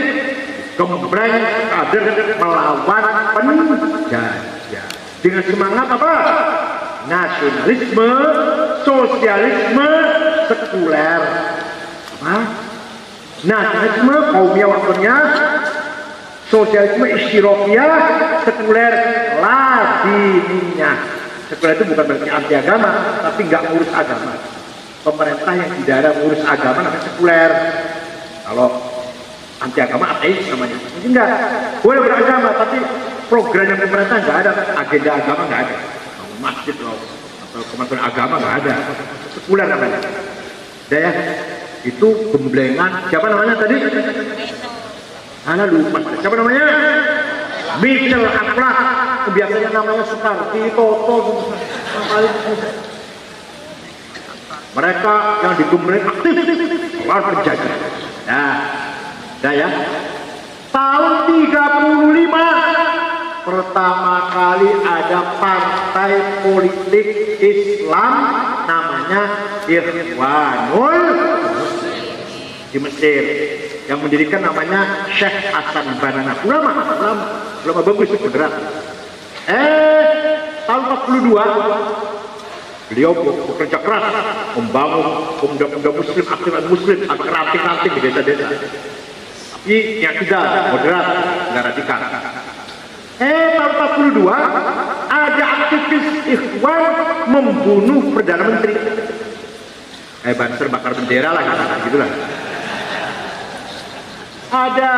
Gembreng kader melawan penjajah dengan semangat apa? Nasionalisme, sosialisme, sekuler. Apa? nasionalisme kaumiyah waktunya, sosialisme istirokiyah, sekuler ladiniyah. Sekuler itu bukan berarti anti agama, tapi nggak ngurus agama. Pemerintah yang tidak ada ngurus agama namanya sekuler. Kalau anti agama ateis namanya. Mungkin enggak, boleh beragama, tapi program yang pemerintah nggak ada, agenda agama nggak ada. Masjid loh, atau kementerian agama nggak ada. Sekuler namanya. Ya, itu gemblengan. Siapa namanya tadi? Ana lupa. Siapa namanya? Michel Akhlak. Biasanya namanya Soekarti, Toto. Mereka yang digembleng aktif lawan penjajah. Nah, ya. Tahun 35 pertama kali ada partai politik Islam namanya Ikhwanul di Mesir, yang mendirikan namanya Syekh Hasan Banna. Ulama bagus itu bergerak. Tahun 42 beliau bekerja keras membangun pemuda-pemuda muslim, aktivis muslim, ada ranting-ranting di desa-desa. Tapi yang tidak moderat, nggak radikal. Tahun 42 ada aktivis Ikhwan membunuh Perdana Menteri. Banser bakar bendera lah, gitu lah. Ada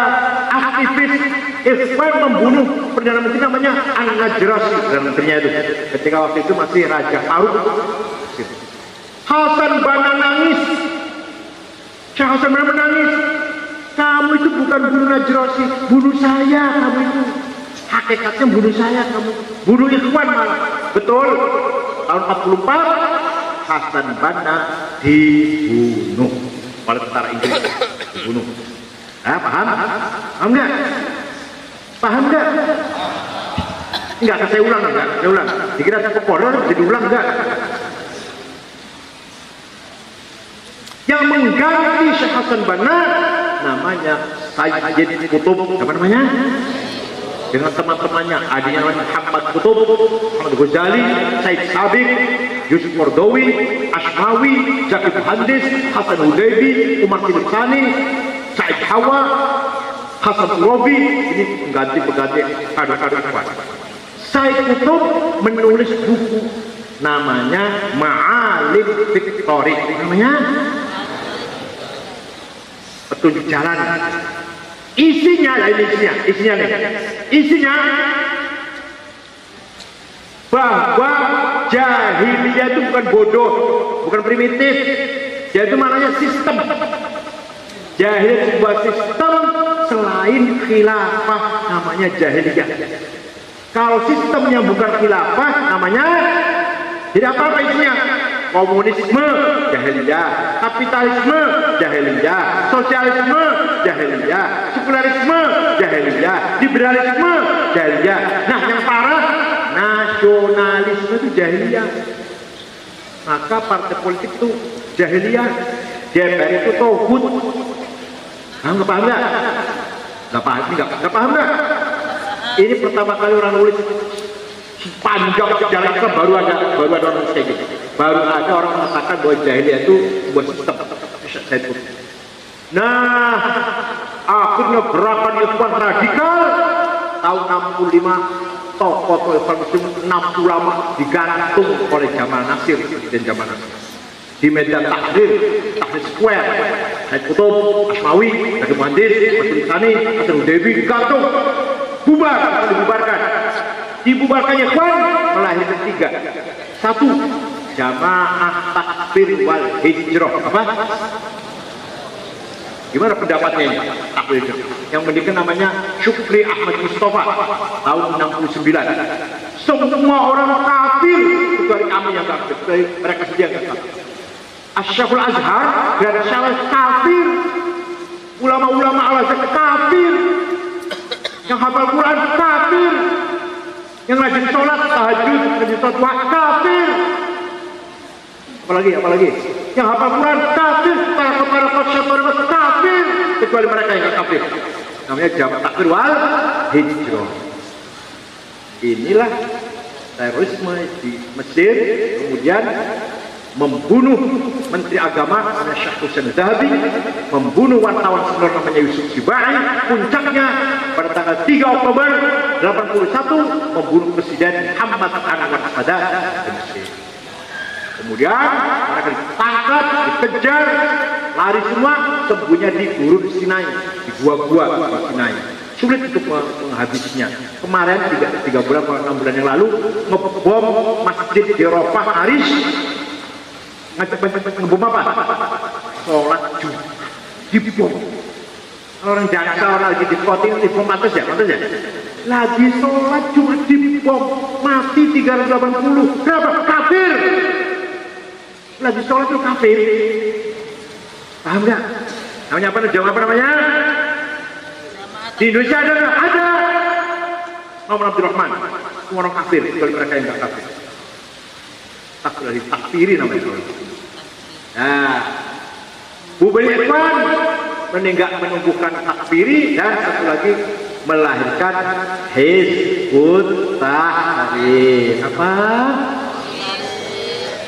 aktivis Ikhwan membunuh Perdana Menteri namanya An-Najrasi, Perdana Menterinya itu. Ketika waktu itu masih Raja Farouk. Hasan Banna nangis. Syekh Hasan Banna menangis. Kamu itu bukan bunuh Najrasi, bunuh saya kamu itu. Hakikatnya bunuh saya kamu. Bunuh Ikhwan malah. Betul. Tahun 44 Hasan Banna dibunuh oleh tentara Inggris. Dibunuh. Paham? Paham nggak? Paham nggak? Enggak, saya ulang. Dikira saya kepodor, jadi ulang enggak? Yang mengganti Syekh Hasan Banna namanya Sayyid Qutb. Apa namanya? Dengan teman-temannya, adanya Muhammad Qutb, Muhammad Ghazali, Said Sabiq, Yusuf Qaradawi, Ashmawi, Zaki Muhandis, Hasan Hudaybi, Umar Sani, Said Hawa, Hasan Urabi. Ini pengganti kader-kader Ikhwan. Said Qutb menulis buku namanya Ma'alim Victory. Namanya Petunjuk Jalan. Isinya bahwa jahiliyah itu bukan bodoh, bukan primitif. Dia itu maknanya sistem. Jahiliyah sebuah sistem selain khilafah, namanya jahiliyah. Kalau sistemnya bukan khilafah, namanya tidak apa-apa isinya. Komunisme, jahiliyah. Kapitalisme, jahiliyah. Sosialisme, jahiliyah. Sekulerisme, jahiliyah. Liberalisme, jahiliyah. Nah, yang parah, nasionalisme itu jahiliyah. Maka partai politik itu jahiliyah. DPR itu tauhid. Nggak paham nggak? Nggak paham nggak? Ini pertama kali orang nulis panjang sejarah Islam, baru ada orang nulis kayak gitu. Baru ada orang mengatakan bahwa jahiliyah itu sebuah sistem. Nah, akhirnya gerakan Ikhwan radikal tahun 65, tokoh Ikhwan Muslim 6 ulama digantung oleh Jamal Nasir dan Jamal Nasir di medan Tahrir Square. Said Qutb, Ashmawi, Zaki Muhandis, Masud Sani, Hasan Hudaybi digantung, dibubarkan. Dibubarkannya Ikhwan melahirkan 3. 1. Jamaah Takfir wal Hijrah. Apa? Gimana pendapatnya ini? Takfir Hijrah. Yang mendirikan namanya Syukri Ahmad Mustafa tahun 69. Semua orang kafir kecuali kami yang kafir, kecuali mereka sendiri yang kafir. Asy-Syekhul Azhar dan Syekh kafir. Ulama-ulama Al-Azhar kafir. Yang hafal Quran kafir. Yang rajin sholat tahajud, rajin sholat duha kafir. Apalagi yang hafal Quran kafir, para kafir, kecuali mereka yang kafir. Namanya Jamaah Takfir wal Hijrah. Inilah terorisme di Mesir. Kemudian membunuh Menteri Agama namanya Syekh Husain Zahabi, membunuh wartawan senior namanya Yusuf Sibai, puncaknya pada tanggal 3 Oktober 81 membunuh Presiden Muhammad Anwar Sadat di Mesir. Kemudian mereka ditangkap, dikejar, lari semua, sembunyi di gurun Sinai, di gua-gua di Sinai. Sulit untuk menghabisnya. Kemarin 3 bulan atau 6 bulan yang lalu ngebom masjid di Rafah Aris. Ngebom apa? Sholat Jumat dibom. Orang jaksa orang lagi di kota ini dibom pantas ya? Lagi sholat Jumat dibom, mati 380. Berapa? Kafir. Lagi sholat itu kafir. Paham nggak? Namanya apa? Jawab apa namanya? Di Indonesia ada nggak? Ada. Muhammad Abdurrahman. Semua orang kafir, kecuali mereka yang nggak kafir. Dari takfiri namanya. Nah, Bu Beni Ikhwan menumbuhkan takfiri dan satu lagi melahirkan Hizbut Tahrir. Apa?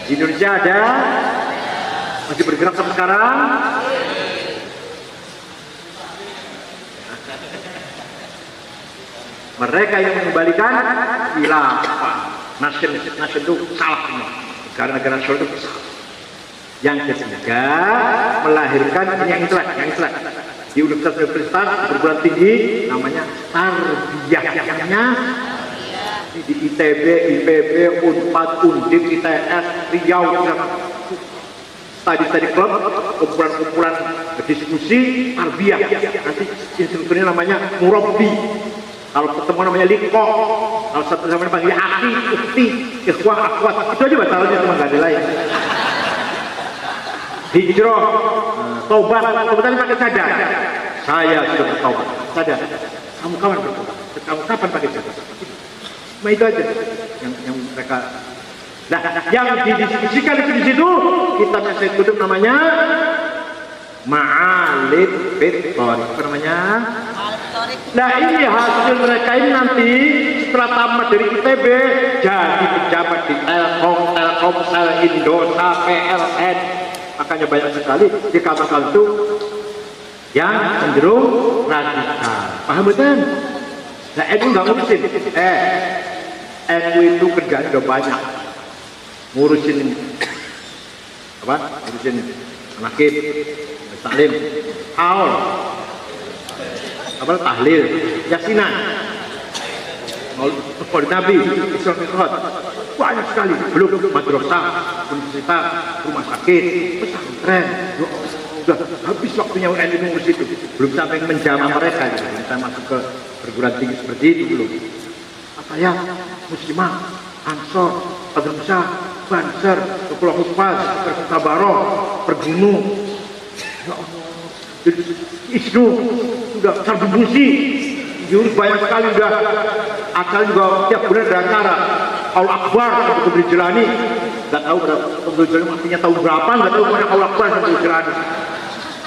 Di Indonesia ada? Masih bergerak sampai sekarang? Mereka yang mengembalikan khilafah. Nation itu salah semua. Negara-negara nasional itu salah. Yang ketiga, melahirkan yang Islam. Di universitas perguruan tinggi namanya tarbiyah, namanya di ITB, IPB, Unpad, Undip, ITS, Riau, study club, kumpulan diskusi tarbiyah. Nanti instrukturnya namanya murabbi. Kalau ketemu namanya liko, kalau satu sama panggil aki, ukti, ikhwah, akhwat, itu aja batalnya, cuma nggak ada lain. Hijrah, tobat tadi pakai cadar. Saya sudah bertobat, cadar. Kamu kapan bertobat? Kamu kapan pakai cadar? Cuma itu aja yang mereka. Nah, yang didiskusikan di situ kitabnya saya tutup namanya Ma'alib Bittor. Apa namanya? Nah, ini hasil mereka ini nanti setelah tamat dari ITB jadi pejabat di Telkomsel, Indosat, PLN. Makanya banyak sekali di kampus itu yang cenderung radikal. Paham betul? Nah, NU nggak ngurusin. NU itu kerjaan udah banyak. Ngurusin apa? Ngurusin anakib, taklim, haul, apa tahlil, yasinan, maulid Nabi, Isra Mi'raj, banyak sekali. Belum madrasah, universitas, rumah sakit, pesantren. Udah habis waktunya NU ngurus itu. Belum sampai menjamah mereka, gitu. Belum sampai masuk ke perguruan tinggi seperti itu belum. Apa ya? Muslimah, Ansor, Padamsa, Banser, Kepulauan Hufaz, Tabaroh, Pergunung, ya Allah, Isnu, udah Sardu Busi, diurus banyak sekali udah. Asal juga tiap bulan ada acara. Qaul Akbar untuk Beli Jelani, nggak tahu berapa Beli Jelani artinya tahun berapa, nggak tahu mana Qaul Akbar untuk Beli Jelani.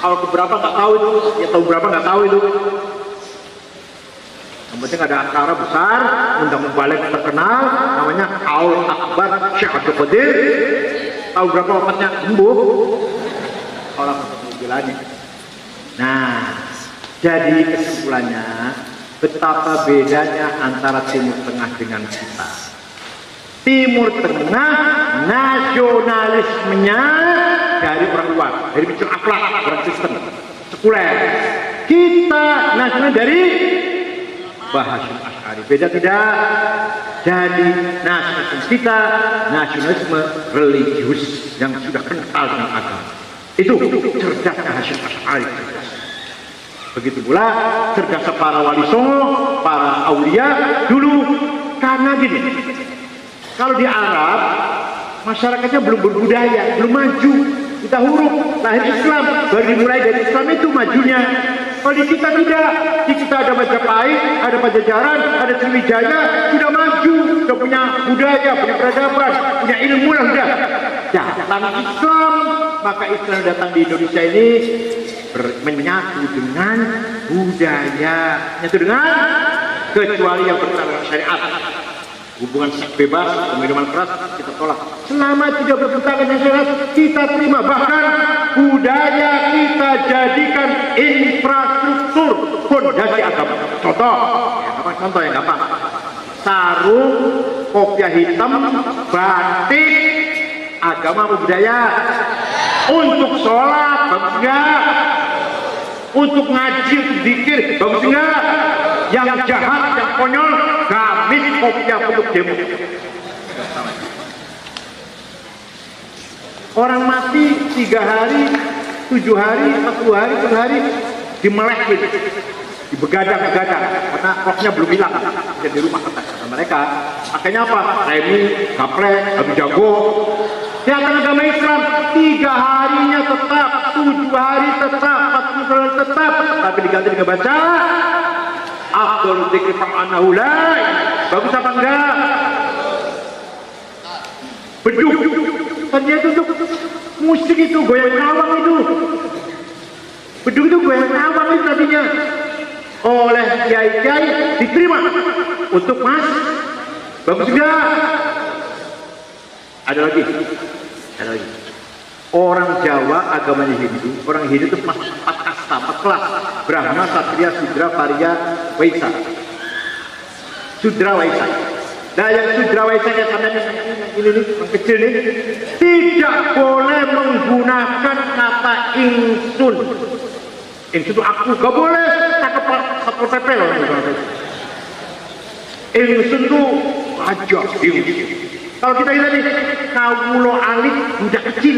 Kalau keberapa nggak tahu itu, ya tahun berapa nggak tahu itu. Yang penting ada acara besar, undang balik terkenal, namanya Qaul Akbar Syekh Abdul Qadir. Tahu berapa wafatnya? Sembuh. Qaul Akbar Beli Jelani. Nah, jadi kesimpulannya betapa bedanya antara Timur Tengah dengan kita. Timur Tengah nasionalismenya dari orang luar, dari mikir akhlak, orang Kristen, sekuler. Kita nasionalis dari Hasyim Asy'ari. Beda tidak? Jadi nasionalisme kita nasionalisme religius yang sudah kental dengan agama. Itu cerdasnya Hasyim Asy'ari. Begitu pula cerdasnya para wali songo, para aulia dulu. Karena gini, kalau di Arab masyarakatnya belum berbudaya, belum maju. Kita huruf lahir Islam, baru dimulai dari Islam itu majunya. Kalau di kita tidak, di kita ada Majapahit, ada Pajajaran, ada Sriwijaya, sudah maju, sudah punya budaya, punya peradaban, punya ilmu lah sudah. Datang Islam, maka Islam datang di Indonesia ini menyatu dengan budaya, menyatu dengan kecuali yang bertentangan syariat. hubungan seks bebas, minuman keras kita tolak. Selama tidak bertentangan dengan syariat kita terima. Bahkan budaya kita jadikan infrastruktur fondasi agama. Contoh, contoh yang gampang. Sarung, kopiah hitam, batik, agama budaya. Untuk sholat, bagus enggak? Untuk ngaji, untuk zikir, bagus enggak? Yang jahat, yang konyol, gamis, kopiah untuk demo. Orang mati 3 hari, 7 hari, 40 hari, 1 hari dimelekin, dibegadang-begadang karena roknya belum hilang di rumah kata mereka. Akhirnya apa? Remi, gaplek, adu jago. Siapa agama Islam 3 harinya tetap, 7 hari tetap, 40 hari tetap, tapi diganti dengan baca Abdul Dzikri Fa'anahu Lai. Bagus apa enggak? Beduk. Ternyata itu musik itu, goyang awang itu. Beduk itu goyang awang itu tadinya. Oleh kiai-kiai diterima untuk mas. Bagus enggak? Ada lagi. Orang Jawa agamanya Hindu, orang Hindu itu 4 kasta, 4 kelas. Brahma, Satria, Sudra, Parya, Waisa. Sudra, Waisa. Nah yang Sudra, Waisa yang sampai ini nih, yang kecil nih, tidak boleh menggunakan kata ingsun. Ingsun itu aku, gak boleh cakap Satpol PP loh. Ingsun itu raja, kalau kita lihat nih, kawulo alik budak kecil.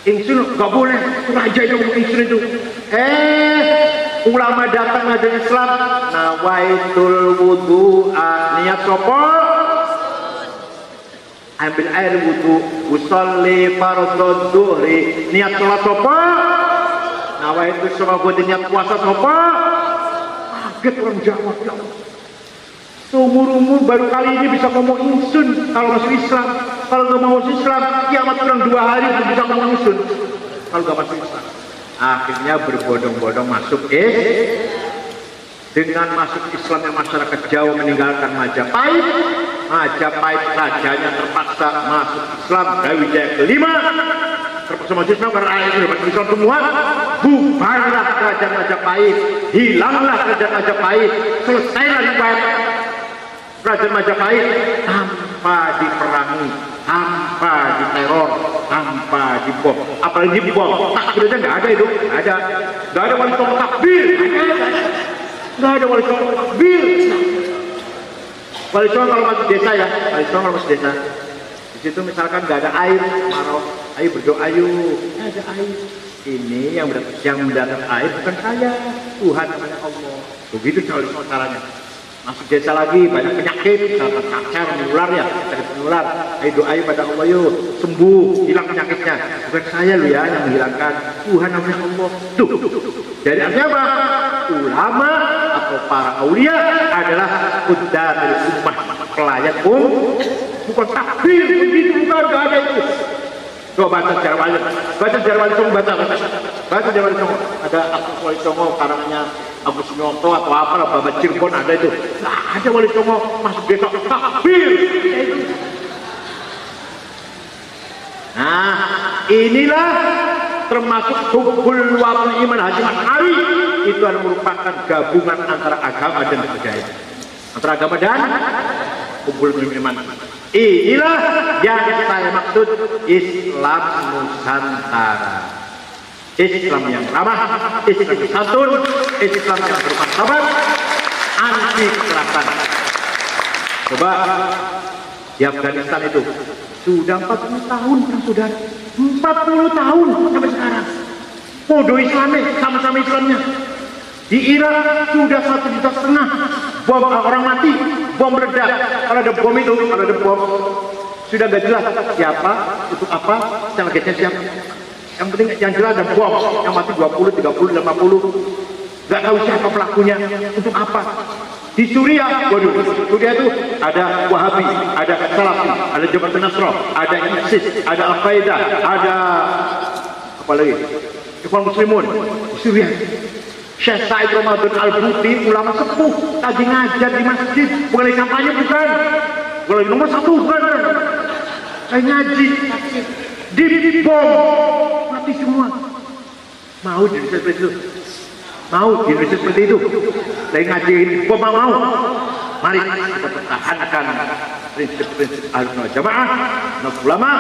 Ingsun gak boleh, raja itu ingsun itu. Ulama datang ngajar Islam, nawaitul wudu'a, niat sopo, ambil air wudu, usolli fardhu dhuhri, niat sholat sopo, nawaitul sopo, niat puasa sopo. Kaget orang Jawa, ya Allah. Seumur-umur baru kali ini bisa ngomong ingsun kalau masuk Islam. Kalau nggak mau masuk Islam, kiamat kurang 2 hari belum bisa ngomong ingsun. Kalau nggak masuk Islam, akhirnya berbondong-bondong masuk dengan masuk Islamnya masyarakat Jawa meninggalkan Majapahit. Majapahit rajanya terpaksa masuk Islam. Brawijaya kelima terpaksa masuk Islam karena ayah sudah masuk Islam semua. Bubarlah kerajaan Majapahit, hilanglah kerajaan Majapahit, selesailah riwayat Kerajaan Majapahit tanpa diperangi, tanpa diteror, tanpa dibom. Apalagi dibom, takbir aja nggak ada itu, nggak ada. Nggak ada wali songo takbir, nggak ada wali songo takbir. Wali songo kalau masuk desa ya, wali songo kalau masuk desa. Di situ misalkan nggak ada air, marau, ayo berdoa yuk, nggak ada air. Ini yang mendapat air bukan saya, Tuhan namanya Allah. Begitu wali songo caranya. Masuk desa lagi, banyak penyakit, cacar, menular ya, penyakit menular. Ayo doa pada Allah yuk, sembuh, hilang penyakitnya. Bukan saya loh ya yang menghilangkan, Tuhan namanya Allah. Tuh, dari artinya apa? Ulama atau para aulia adalah qudamul ummah, pelayan bukan takbir, begitu bukan, gak ada itu. Coba baca sejarah wali, baca sejarah wali songo, baca sejarah wali songo. Ada Agus Wali Songo karangannya Agus Noto atau apa lah, Babat Cirebon ada itu. Nah, ada wali songo masuk desa takbir. Nah, inilah termasuk hubbul wal iman Haji Mas'ari. Itu adalah merupakan gabungan antara agama dan budaya. Antara agama dan hubbul iman. Inilah yang saya maksud Islam Nusantara. Islam yang ramah, Islam yang santun, Islam yang bermartabat, anti kekerasan. Coba di Afghanistan itu sudah 40 tahun kan saudara, 40 tahun sampai sekarang. Podo Islamnya, sama-sama Islamnya. Di Irak sudah 1,5 juta, bom orang mati, bom meledak. Kalau ada bom itu, kalau ada bom sudah gak jelas siapa, untuk apa, targetnya siapa. Yang penting yang jelas ada bom, yang mati 20, 30, 50. Gak tahu siapa pelakunya, untuk apa. Di Suriah, waduh, Suriah itu ada Wahabi, ada Salafi, ada Jabhat Nasrah, ada ISIS, ada Al-Qaeda, ada apa lagi? Ikhwan Muslimun, di Suriah. Syekh Said Ramadan Al-Buti, ulama sepuh, tadi ngajar di masjid, bukan lagi kampanye, bukan, bukan lagi nomor 1, bukan, lagi ngaji, dibom, mati semua. Mau di Indonesia seperti itu? Mau di Indonesia seperti itu? Lagi ngaji ini, bom mau? Mari kita pertahankan prinsip-prinsip Ahlussunnah wal Jamaah, ulama,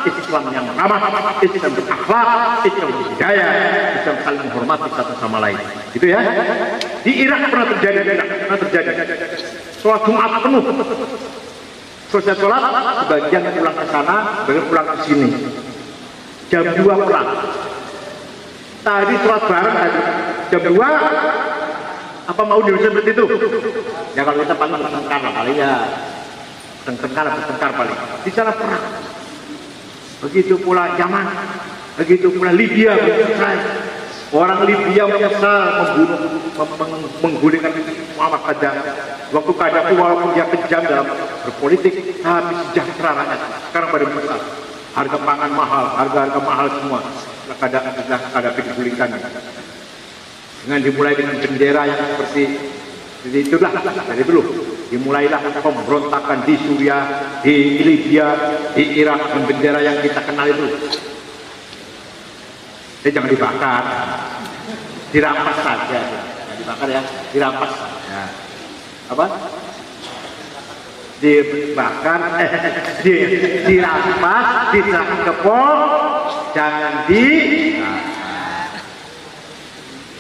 Islam yang ramah, Islam berakhlak, Islam berbudaya, Islam saling menghormati satu sama lain. Gitu ya. Di Irak pernah terjadi. Sholat Jumat penuh. Selesai sholat, sebagian pulang ke sana, sebagian pulang ke sini. Jam 2 pulang. Tadi sholat bareng tadi. Jam 2, apa mau diurusan seperti itu? Ya kalau kita paling bertengkar lah paling ya. Bertengkar paling. Di sana perang. Begitu pula Yaman, begitu pula Libya menyesal. Orang Libya menyesal menggulingkan Muammar Gaddafi. Waktu Gaddafi walaupun dia kejam dalam berpolitik, tapi sejahtera rakyat. Sekarang pada menyesal. Harga pangan mahal, harga mahal semua. Gaddafi digulingkan. Dengan dimulai dengan bendera yang seperti itulah dari dulu. Dimulailah pemberontakan di Suriah, di Libya, di Irak dengan bendera yang kita kenal itu. Jangan dibakar, dirampas saja. Jangan dibakar ya, dirampas saja. Apa? Dibakar, dirampas, diserahkan ke Pol, jangan di.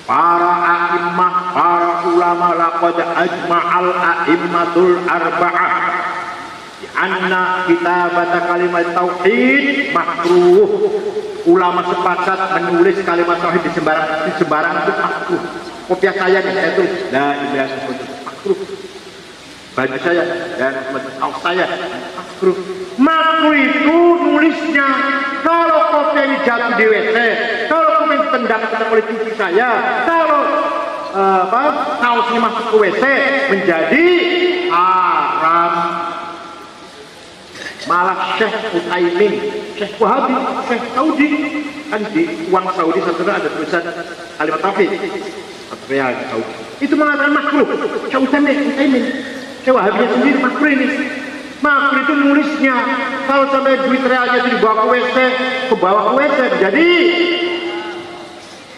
Para a'immah, para ulama laqad ajma'al a'immatul arba'ah anna kitabata kalimat tauhid makruh. Ulama sepakat menulis kalimat tauhid di sembarang itu makruh. Kopiah saya nih, saya tulis la ilaha illallah makruh. Baju saya dan kaos saya makruh. Makruh itu nulisnya. Kalau kopiah ini jatuh di WC, kalau kopiah tendang oleh cucu saya, kalau kaosnya masuk ke WC menjadi haram. Malah Syekh Utsaimin, Syekh Wahabi, Syekh Saudi, kan di uang Saudi saudara ada tulisan kalimat tauhid atau real di Saudi. Itu mengatakan makruh. Syekh Utsaimin, Syekh Wahabi sendiri makruh ini. Makruh itu nulisnya. Kalau sampai duit realnya itu dibawa ke WC, ke bawah ke WC, jadi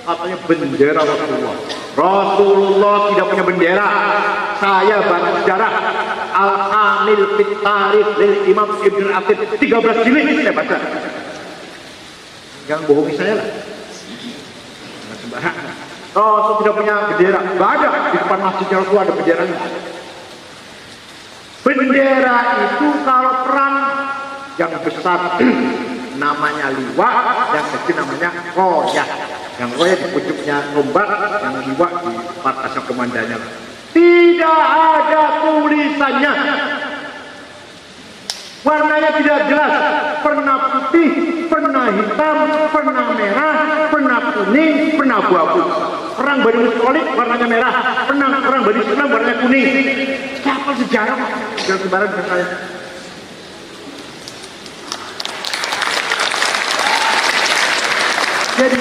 katanya bendera Rasulullah. Rasulullah tidak punya bendera. Saya baca sejarah Al-Kamil fit Tarikh lil Imam Ibn Atib 13 jilid saya baca. Jangan bohongi saya lah. Jangan sembarangan. Rasul tidak punya bendera. Gak ada di depan masjidnya Rasul ada benderanya. Bendera itu kalau perang yang besar namanya liwa, yang kecil namanya royah. Yang royah di pucuknya tombak, yang liwa di markasnya komandannya. Tidak ada tulisannya. Warnanya tidak jelas. Pernah putih, pernah hitam, pernah merah, pernah kuning, pernah abu-abu. Perang Bani Mustalik warnanya merah, perang Bani Islam warnanya kuning. Siapa sejarah? Jangan sembarang dengan saya. Jadi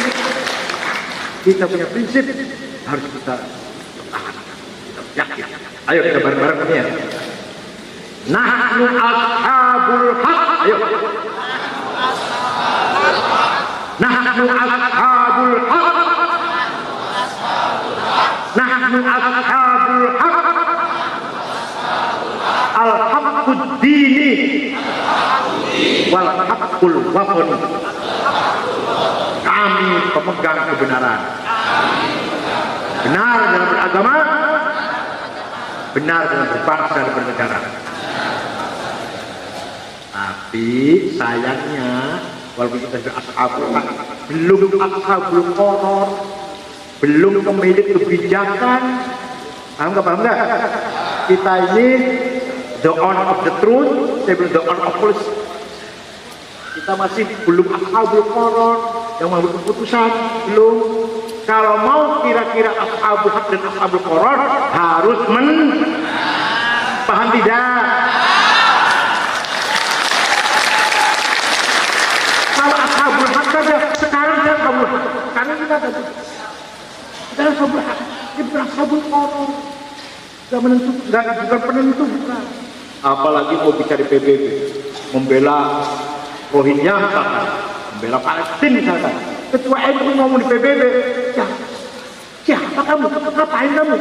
kita punya prinsip harus kita pertahankan, kita yakin. Ayo kita bareng-bareng ini ya. Nahnu ashabul haq. Ayo. Nahnu ashabul haq. Nahnu ashabul haq. Al-haqqud dini wal haqqul wafon. Kami pemegang kebenaran. Benar dalam beragama, benar dalam berbangsa dan bernegara. Tapi sayangnya walaupun kita sudah ashabul haq, belum ashabul qaror, belum pemilik kebijakan. Paham nggak? Kita ini the owner of the truth, saya bilang the owner of policy. Kita masih belum ashabul qaror yang mengambil keputusan, belum. Kalau mau kira-kira ashabul haq dan ashabul qaror harus paham tidak? Kalau ashabul haq saja sekarang kita kabul, sekarang kita kabul. adalah sabul hak. Dia bukan sabul koror. Gak menentu, bukan penentu, bukan. Apalagi mau bicara PBB, membela Rohingya misalkan, membela Palestina misalkan. Ketua NU ngomong di PBB, ya, siapa kamu? Ngapain kamu?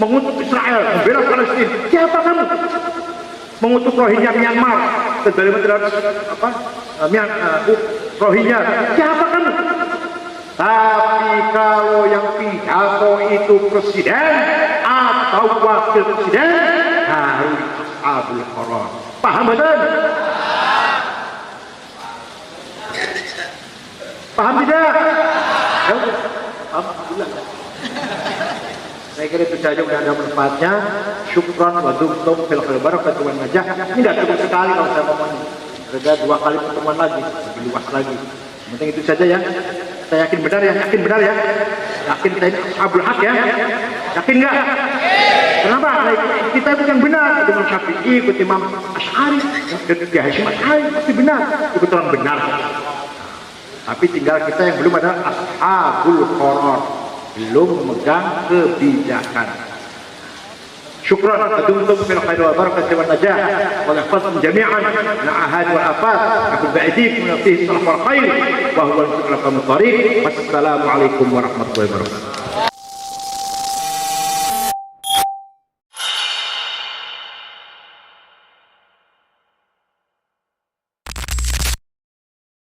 Mengutuk Israel, membela Palestina. Siapa kamu? Mengutuk Rohingya Myanmar, terhadap apa? Rohingya. Siapa kamu? Tapi kalau yang pidato itu presiden atau wakil presiden, harus ashabul qarar. Paham betul? Paham tidak? Alhamdulillah. Saya kira itu saja, sudah ada manfaatnya. Syukran wa dumtum fil khair barakatuh wan najah. Ini tidak cukup sekali kalau saya ngomong. Ada 2 kali pertemuan lagi, lebih luas lagi. Yang penting itu saja ya. Saya yakin benar ya, yakin benar ya. Yakin kita ini ashabul hak ya. Yakin enggak? Kenapa? Kita itu yang benar. Ikut Imam Syafi'i, ikut Imam Asy'ari, ikut Kiai Hasyim Asy'ari, pasti benar. Ikut orang benar. Tapi tinggal kita yang belum ada ashabul qarar, belum memegang kebijakan. Syukran adumtum fil khair wal barakati wan najah wa yahfazkum jami'an min ahad wal afat aqul ba'dikum min fihi salah wal khair wa huwa al-tariq. Wassalamu alaikum warahmatullahi wabarakatuh.